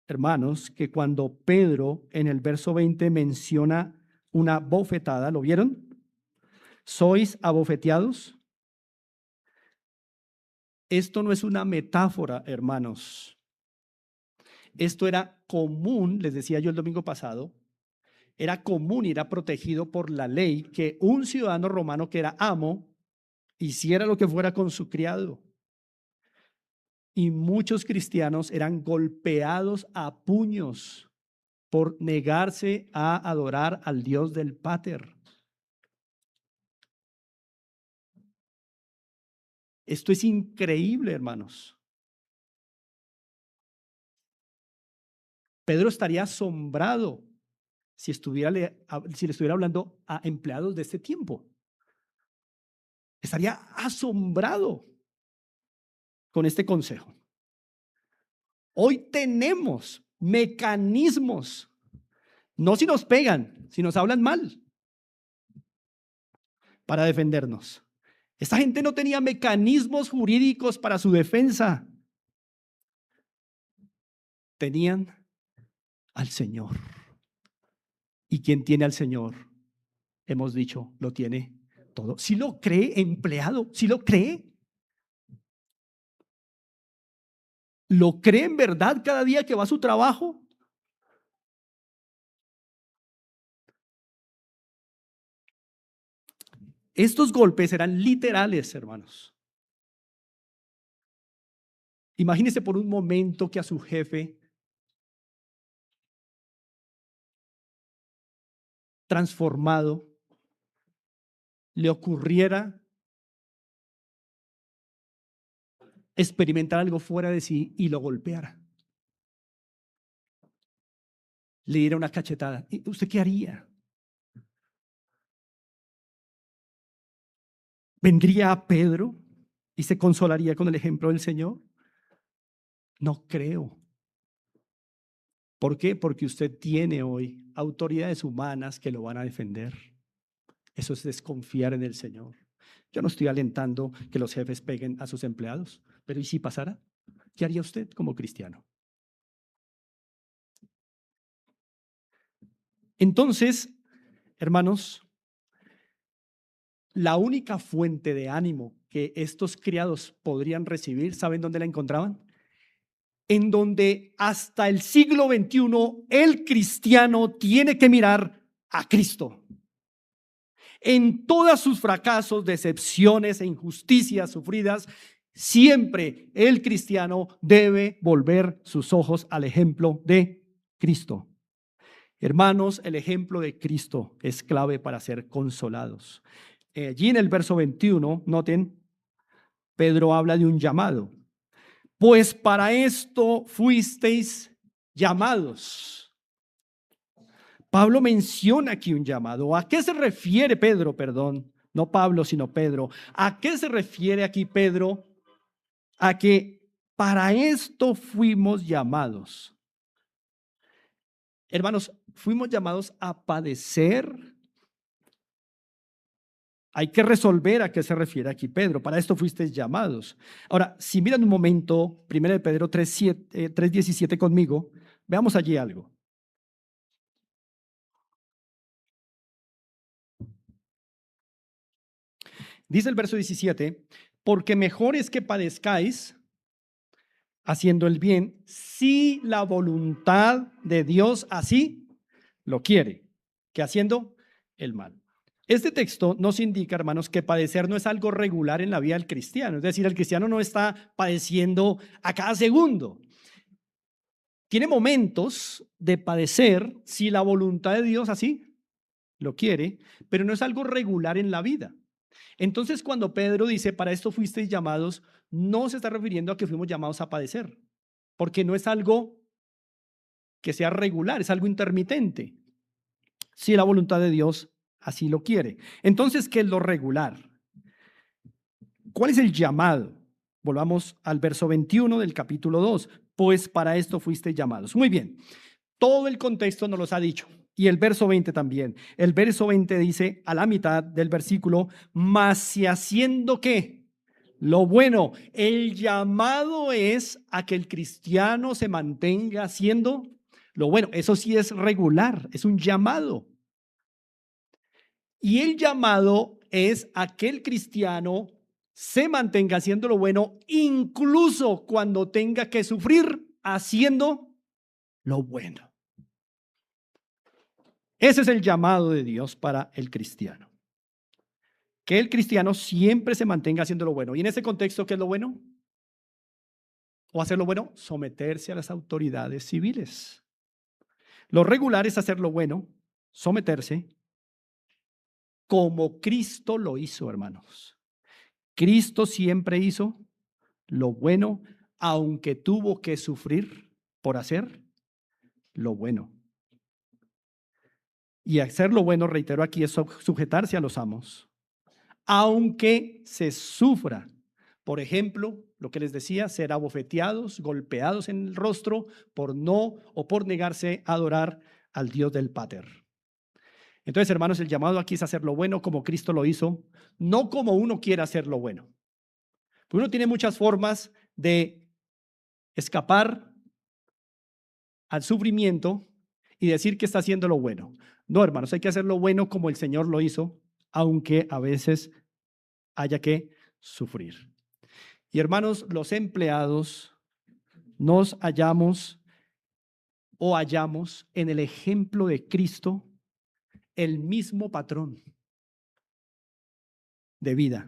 hermanos, que cuando Pedro en el verso 20 menciona una bofetada, ¿lo vieron? ¿Sois abofeteados? Esto no es una metáfora, hermanos. Esto era común, les decía yo el domingo pasado, era común y era protegido por la ley que un ciudadano romano que era amo hiciera lo que fuera con su criado. Y muchos cristianos eran golpeados a puños por negarse a adorar al Dios del pater. Esto es increíble, hermanos. Pedro estaría asombrado si le estuviera hablando a empleados de este tiempo. Estaría asombrado con este consejo. Hoy tenemos mecanismos, no si nos pegan, si nos hablan mal, para defendernos. Esta gente no tenía mecanismos jurídicos para su defensa. Tenían al Señor. ¿Y quien tiene al Señor? Hemos dicho, lo tiene todo. Si lo cree, empleado, si lo cree. ¿Lo cree en verdad cada día que va a su trabajo? Estos golpes eran literales, hermanos. Imagínese por un momento que a su jefe transformado le ocurriera experimentar algo fuera de sí y lo golpeara. Le diera una cachetada. ¿Y usted qué haría? ¿Vendría a Pedro y se consolaría con el ejemplo del Señor? No creo. ¿Por qué? Porque usted tiene hoy autoridades humanas que lo van a defender. Eso es desconfiar en el Señor. Yo no estoy alentando que los jefes peguen a sus empleados, pero ¿y si pasara? ¿Qué haría usted como cristiano? Entonces, hermanos, la única fuente de ánimo que estos criados podrían recibir, ¿saben dónde la encontraban? En donde hasta el siglo XXI el cristiano tiene que mirar a Cristo. En todos sus fracasos, decepciones e injusticias sufridas, siempre el cristiano debe volver sus ojos al ejemplo de Cristo. Hermanos, el ejemplo de Cristo es clave para ser consolados. Allí en el verso 21, noten, Pedro habla de un llamado. Pues para esto fuisteis llamados. Pablo menciona aquí un llamado. ¿A qué se refiere Pedro? Perdón, no Pablo, sino Pedro. ¿A qué se refiere aquí Pedro? A que para esto fuimos llamados. Hermanos, fuimos llamados a padecer. Hay que resolver a qué se refiere aquí Pedro. Para esto fuisteis llamados. Ahora, si miran un momento, 1 Pedro 3:17 conmigo, veamos allí algo. Dice el verso 17, porque mejor es que padezcáis haciendo el bien, si la voluntad de Dios así lo quiere, que haciendo el mal. Este texto nos indica, hermanos, que padecer no es algo regular en la vida del cristiano. Es decir, el cristiano no está padeciendo a cada segundo. Tiene momentos de padecer si la voluntad de Dios así lo quiere, pero no es algo regular en la vida. Entonces, cuando Pedro dice, para esto fuisteis llamados, no se está refiriendo a que fuimos llamados a padecer, porque no es algo que sea regular, es algo intermitente. Si la voluntad de Dios así lo quiere. Entonces, ¿qué es lo regular? ¿Cuál es el llamado? Volvamos al verso 21 del capítulo 2. Pues para esto fuisteis llamados. Muy bien. Todo el contexto nos los ha dicho. Y el verso 20 también. El verso 20 dice a la mitad del versículo, mas si haciendo ¿qué? Lo bueno. El llamado es a que el cristiano se mantenga haciendo lo bueno. Eso sí es regular, es un llamado. Y el llamado es a que el cristiano se mantenga haciendo lo bueno, incluso cuando tenga que sufrir haciendo lo bueno. Ese es el llamado de Dios para el cristiano. Que el cristiano siempre se mantenga haciendo lo bueno. Y en ese contexto, ¿qué es lo bueno? ¿O hacer lo bueno? Someterse a las autoridades civiles. Lo regular es hacer lo bueno, someterse, como Cristo lo hizo, hermanos. Cristo siempre hizo lo bueno, aunque tuvo que sufrir por hacer lo bueno. Y hacer lo bueno, reitero aquí, es sujetarse a los amos, aunque se sufra. Por ejemplo, lo que les decía, ser abofeteados, golpeados en el rostro por no o por negarse a adorar al Dios del Pater. Entonces, hermanos, el llamado aquí es hacer lo bueno como Cristo lo hizo, no como uno quiera hacer lo bueno. Uno tiene muchas formas de escapar al sufrimiento y decir que está haciendo lo bueno. No, hermanos, hay que hacer lo bueno como el Señor lo hizo, aunque a veces haya que sufrir. Y hermanos, los empleados nos hallamos en el ejemplo de Cristo el mismo patrón de vida.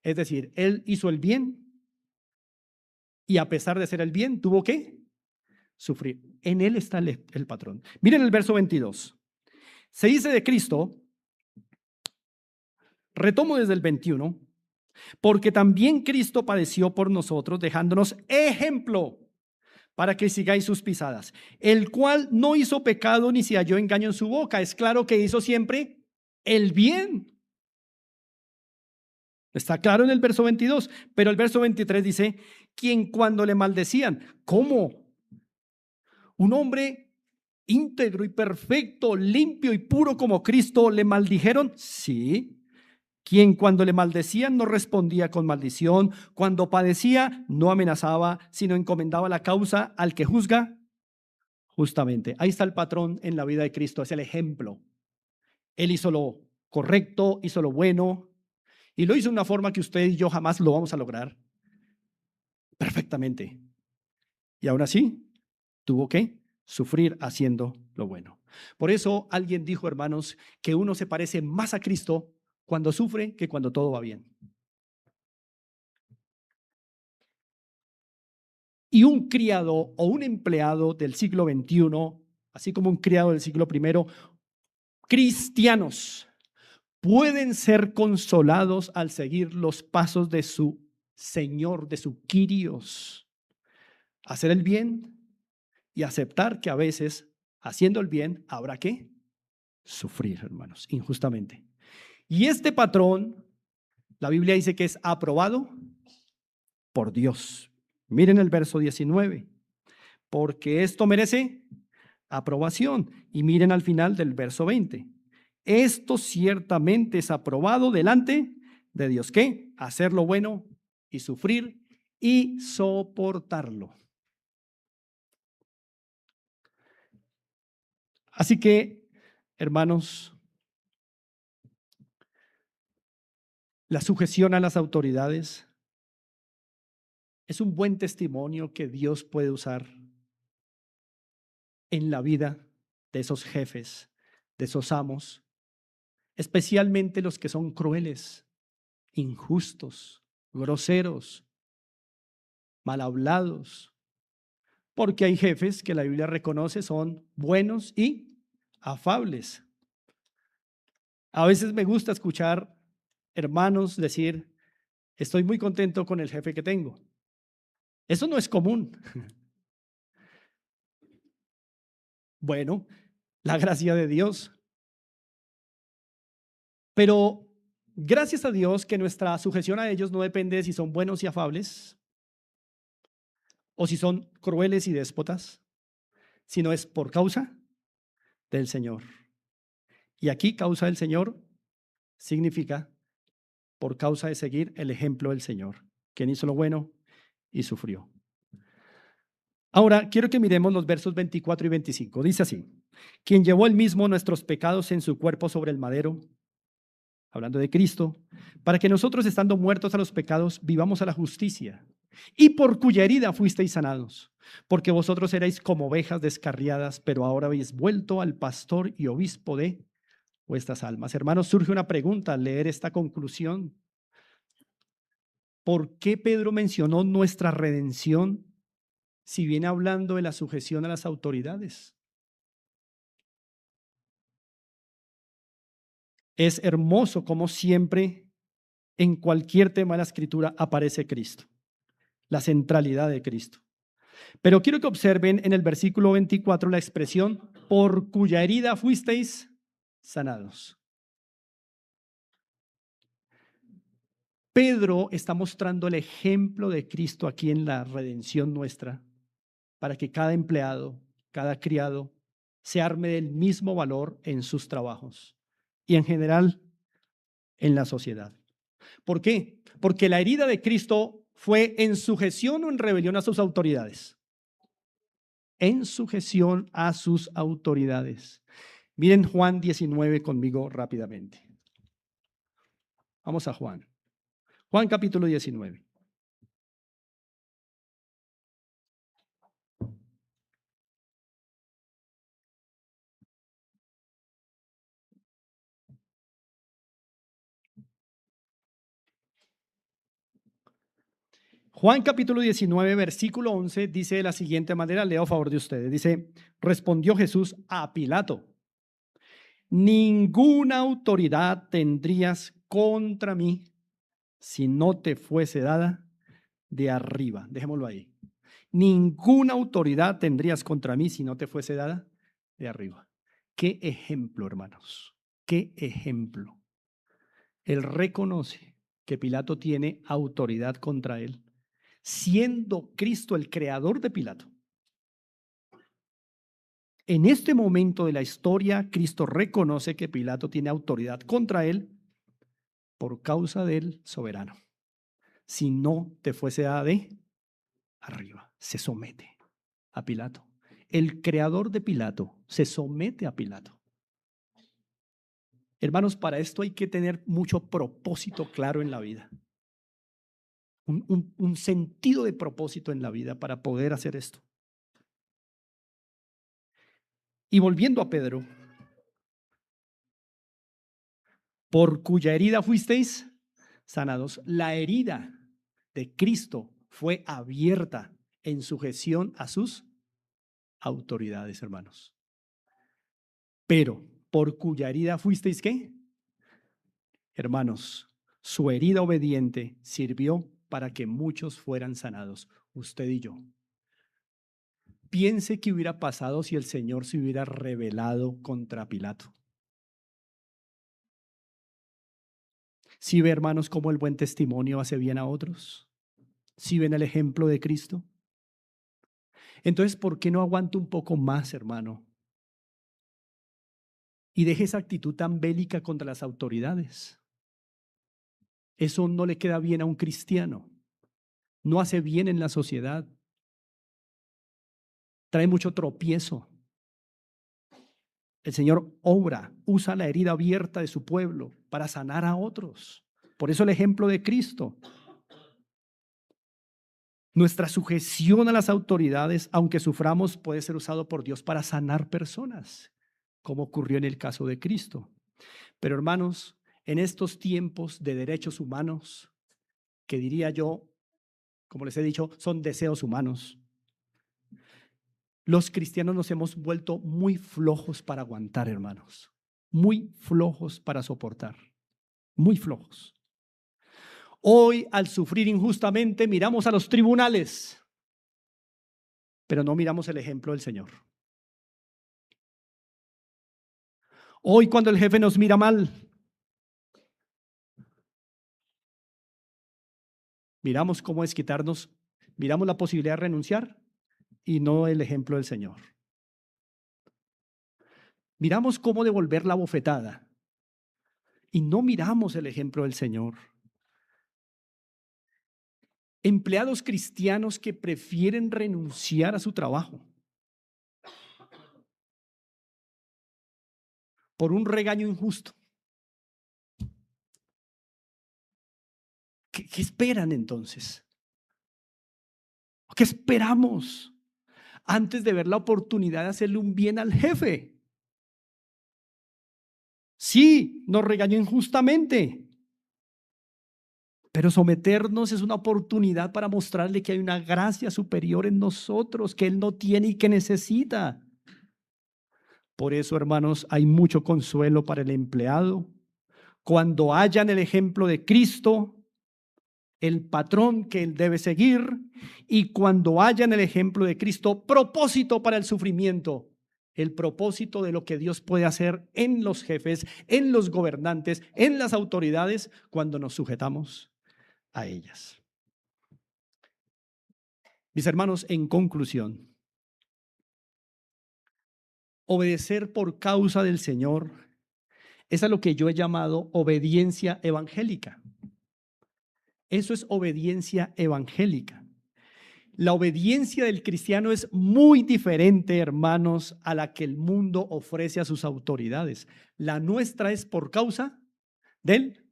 Es decir, Él hizo el bien y a pesar de hacer el bien, tuvo que sufrir. En Él está el patrón. Miren el verso 22. Se dice de Cristo, retomo desde el 21, porque también Cristo padeció por nosotros, dejándonos ejemplo para que sigáis sus pisadas, el cual no hizo pecado ni se halló engaño en su boca. Es claro que hizo siempre el bien. Está claro en el verso 22, pero el verso 23 dice, quien cuando le maldecían, ¿cómo? Un hombre íntegro y perfecto, limpio y puro como Cristo, ¿le maldijeron? Sí. Quien cuando le maldecían no respondía con maldición, cuando padecía no amenazaba, sino encomendaba la causa al que juzga justamente. Ahí está el patrón en la vida de Cristo, es el ejemplo. Él hizo lo correcto, hizo lo bueno y lo hizo de una forma que usted y yo jamás lo vamos a lograr perfectamente. Y aún así, tuvo que sufrir haciendo lo bueno. Por eso alguien dijo, hermanos, que uno se parece más a Cristo cuando sufre que cuando todo va bien. Y un criado o un empleado del siglo XXI, así como un criado del siglo I, cristianos, pueden ser consolados al seguir los pasos de su Señor, de su Kyrios. Hacer el bien y aceptar que a veces, haciendo el bien, habrá que sufrir, hermanos, injustamente. Y este patrón, la Biblia dice que es aprobado por Dios. Miren el verso 19. Porque esto merece aprobación. Y miren al final del verso 20. Esto ciertamente es aprobado delante de Dios. ¿Qué? Hacer lo bueno y sufrir y soportarlo. Así que, hermanos, la sujeción a las autoridades es un buen testimonio que Dios puede usar en la vida de esos jefes, de esos amos, especialmente los que son crueles, injustos, groseros, mal hablados, porque hay jefes que la Biblia reconoce son buenos y afables. A veces me gusta escuchar hermanos decir, estoy muy contento con el jefe que tengo. Eso no es común. Bueno, la gracia de Dios. Pero gracias a Dios que nuestra sujeción a ellos no depende de si son buenos y afables o si son crueles y déspotas, sino es por causa del Señor. Y aquí causa del Señor significa por causa de seguir el ejemplo del Señor, quien hizo lo bueno y sufrió. Ahora, quiero que miremos los versos 24 y 25. Dice así, quien llevó él mismo nuestros pecados en su cuerpo sobre el madero, hablando de Cristo, para que nosotros, estando muertos a los pecados, vivamos a la justicia, y por cuya herida fuisteis sanados, porque vosotros erais como ovejas descarriadas, pero ahora habéis vuelto al pastor y obispo de vuestras almas. Hermanos, surge una pregunta al leer esta conclusión. ¿Por qué Pedro mencionó nuestra redención si viene hablando de la sujeción a las autoridades? Es hermoso como siempre en cualquier tema de la Escritura aparece Cristo, la centralidad de Cristo. Pero quiero que observen en el versículo 24 la expresión, por cuya herida fuisteis sanados. Pedro está mostrando el ejemplo de Cristo aquí en la redención nuestra, para que cada empleado, cada criado, se arme del mismo valor en sus trabajos y en general en la sociedad. ¿Por qué? Porque la herida de Cristo fue en sujeción o en rebelión a sus autoridades. En sujeción a sus autoridades. Miren Juan 19 conmigo rápidamente. Vamos a Juan. Juan capítulo 19. Juan capítulo 19, versículo 11, dice de la siguiente manera, leo a favor de ustedes. Dice, respondió Jesús a Pilato, ninguna autoridad tendrías contra mí si no te fuese dada de arriba. Dejémoslo ahí. Ninguna autoridad tendrías contra mí si no te fuese dada de arriba. Qué ejemplo, hermanos. Qué ejemplo. Él reconoce que Pilato tiene autoridad contra él, siendo Cristo el creador de Pilato. En este momento de la historia, Cristo reconoce que Pilato tiene autoridad contra él por causa del soberano. Si no te fuese dada de arriba, se somete a Pilato. El creador de Pilato se somete a Pilato. Hermanos, para esto hay que tener mucho propósito claro en la vida. Un sentido de propósito en la vida para poder hacer esto. Y volviendo a Pedro, por cuya herida fuisteis sanados. La herida de Cristo fue abierta en sujeción a sus autoridades, hermanos. Pero por cuya herida fuisteis, ¿qué? Hermanos, su herida obediente sirvió para que muchos fueran sanados, usted y yo. Piense qué hubiera pasado si el Señor se hubiera rebelado contra Pilato. ¿Sí ve, hermanos, cómo el buen testimonio hace bien a otros? ¿Sí ven el ejemplo de Cristo? Entonces, ¿por qué no aguanta un poco más, hermano? Y deje esa actitud tan bélica contra las autoridades. Eso no le queda bien a un cristiano. No hace bien en la sociedad. Trae mucho tropiezo. El Señor obra, usa la herida abierta de su pueblo para sanar a otros. Por eso el ejemplo de Cristo. Nuestra sujeción a las autoridades, aunque suframos, puede ser usado por Dios para sanar personas, como ocurrió en el caso de Cristo. Pero hermanos, en estos tiempos de derechos humanos, que diría yo, como les he dicho, son deseos humanos, los cristianos nos hemos vuelto muy flojos para aguantar, hermanos, muy flojos para soportar, muy flojos. Hoy, al sufrir injustamente, miramos a los tribunales, pero no miramos el ejemplo del Señor. Hoy, cuando el jefe nos mira mal, miramos cómo es quitarnos, miramos la posibilidad de renunciar y no el ejemplo del Señor. Miramos cómo devolver la bofetada y no miramos el ejemplo del Señor. Empleados cristianos que prefieren renunciar a su trabajo por un regaño injusto. ¿Qué esperan entonces? ¿Qué esperamos antes de ver la oportunidad de hacerle un bien al jefe? Sí, nos regañó injustamente, pero someternos es una oportunidad para mostrarle que hay una gracia superior en nosotros que él no tiene y que necesita. Por eso, hermanos, hay mucho consuelo para el empleado. Cuando hayan el ejemplo de Cristo, el patrón que él debe seguir, y cuando hayan el ejemplo de Cristo, propósito para el sufrimiento, el propósito de lo que Dios puede hacer en los jefes, en los gobernantes, en las autoridades, cuando nos sujetamos a ellas. Mis hermanos, en conclusión, obedecer por causa del Señor es a lo que yo he llamado obediencia evangélica. Eso es obediencia evangélica. La obediencia del cristiano es muy diferente, hermanos, a la que el mundo ofrece a sus autoridades. La nuestra es por causa del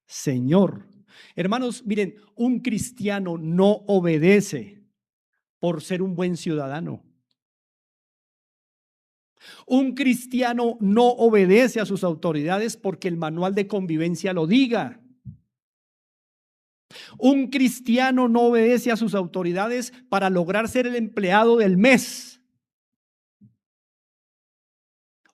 Señor. Hermanos, miren, un cristiano no obedece por ser un buen ciudadano. Un cristiano no obedece a sus autoridades porque el manual de convivencia lo diga. Un cristiano no obedece a sus autoridades para lograr ser el empleado del mes.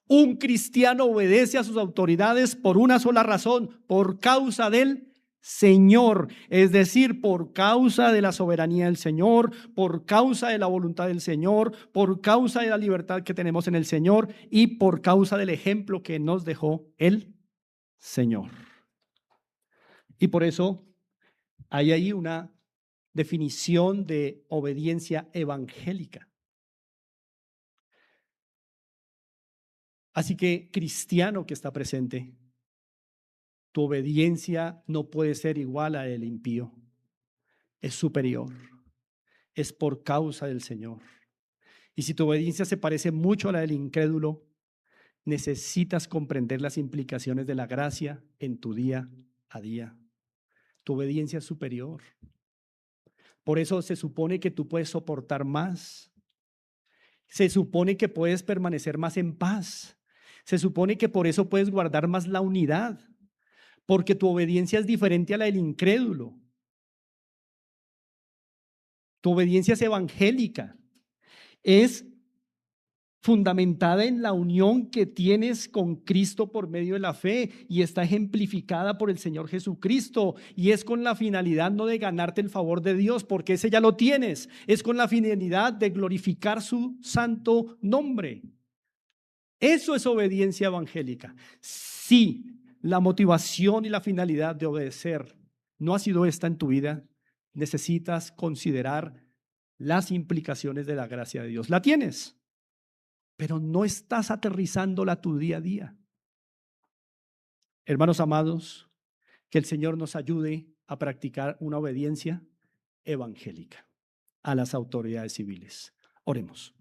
Un cristiano obedece a sus autoridades por una sola razón, por causa del Señor, es decir, por causa de la soberanía del Señor, por causa de la voluntad del Señor, por causa de la libertad que tenemos en el Señor y por causa del ejemplo que nos dejó el Señor. Y por eso hay ahí una definición de obediencia evangélica. Así que, cristiano que está presente, tu obediencia no puede ser igual a el impío. Es superior. Es por causa del Señor. Y si tu obediencia se parece mucho a la del incrédulo, necesitas comprender las implicaciones de la gracia en tu día a día. Tu obediencia es superior. Por eso se supone que tú puedes soportar más. Se supone que puedes permanecer más en paz. Se supone que por eso puedes guardar más la unidad, porque tu obediencia es diferente a la del incrédulo. Tu obediencia es evangélica, es fundamentada en la unión que tienes con Cristo por medio de la fe y está ejemplificada por el Señor Jesucristo, y es con la finalidad no de ganarte el favor de Dios, porque ese ya lo tienes, es con la finalidad de glorificar su santo nombre. Eso es obediencia evangélica. Si la motivación y la finalidad de obedecer no ha sido esta en tu vida, necesitas considerar las implicaciones de la gracia de Dios. La tienes, pero no estás aterrizándola a tu día a día. Hermanos amados, que el Señor nos ayude a practicar una obediencia evangélica a las autoridades civiles. Oremos.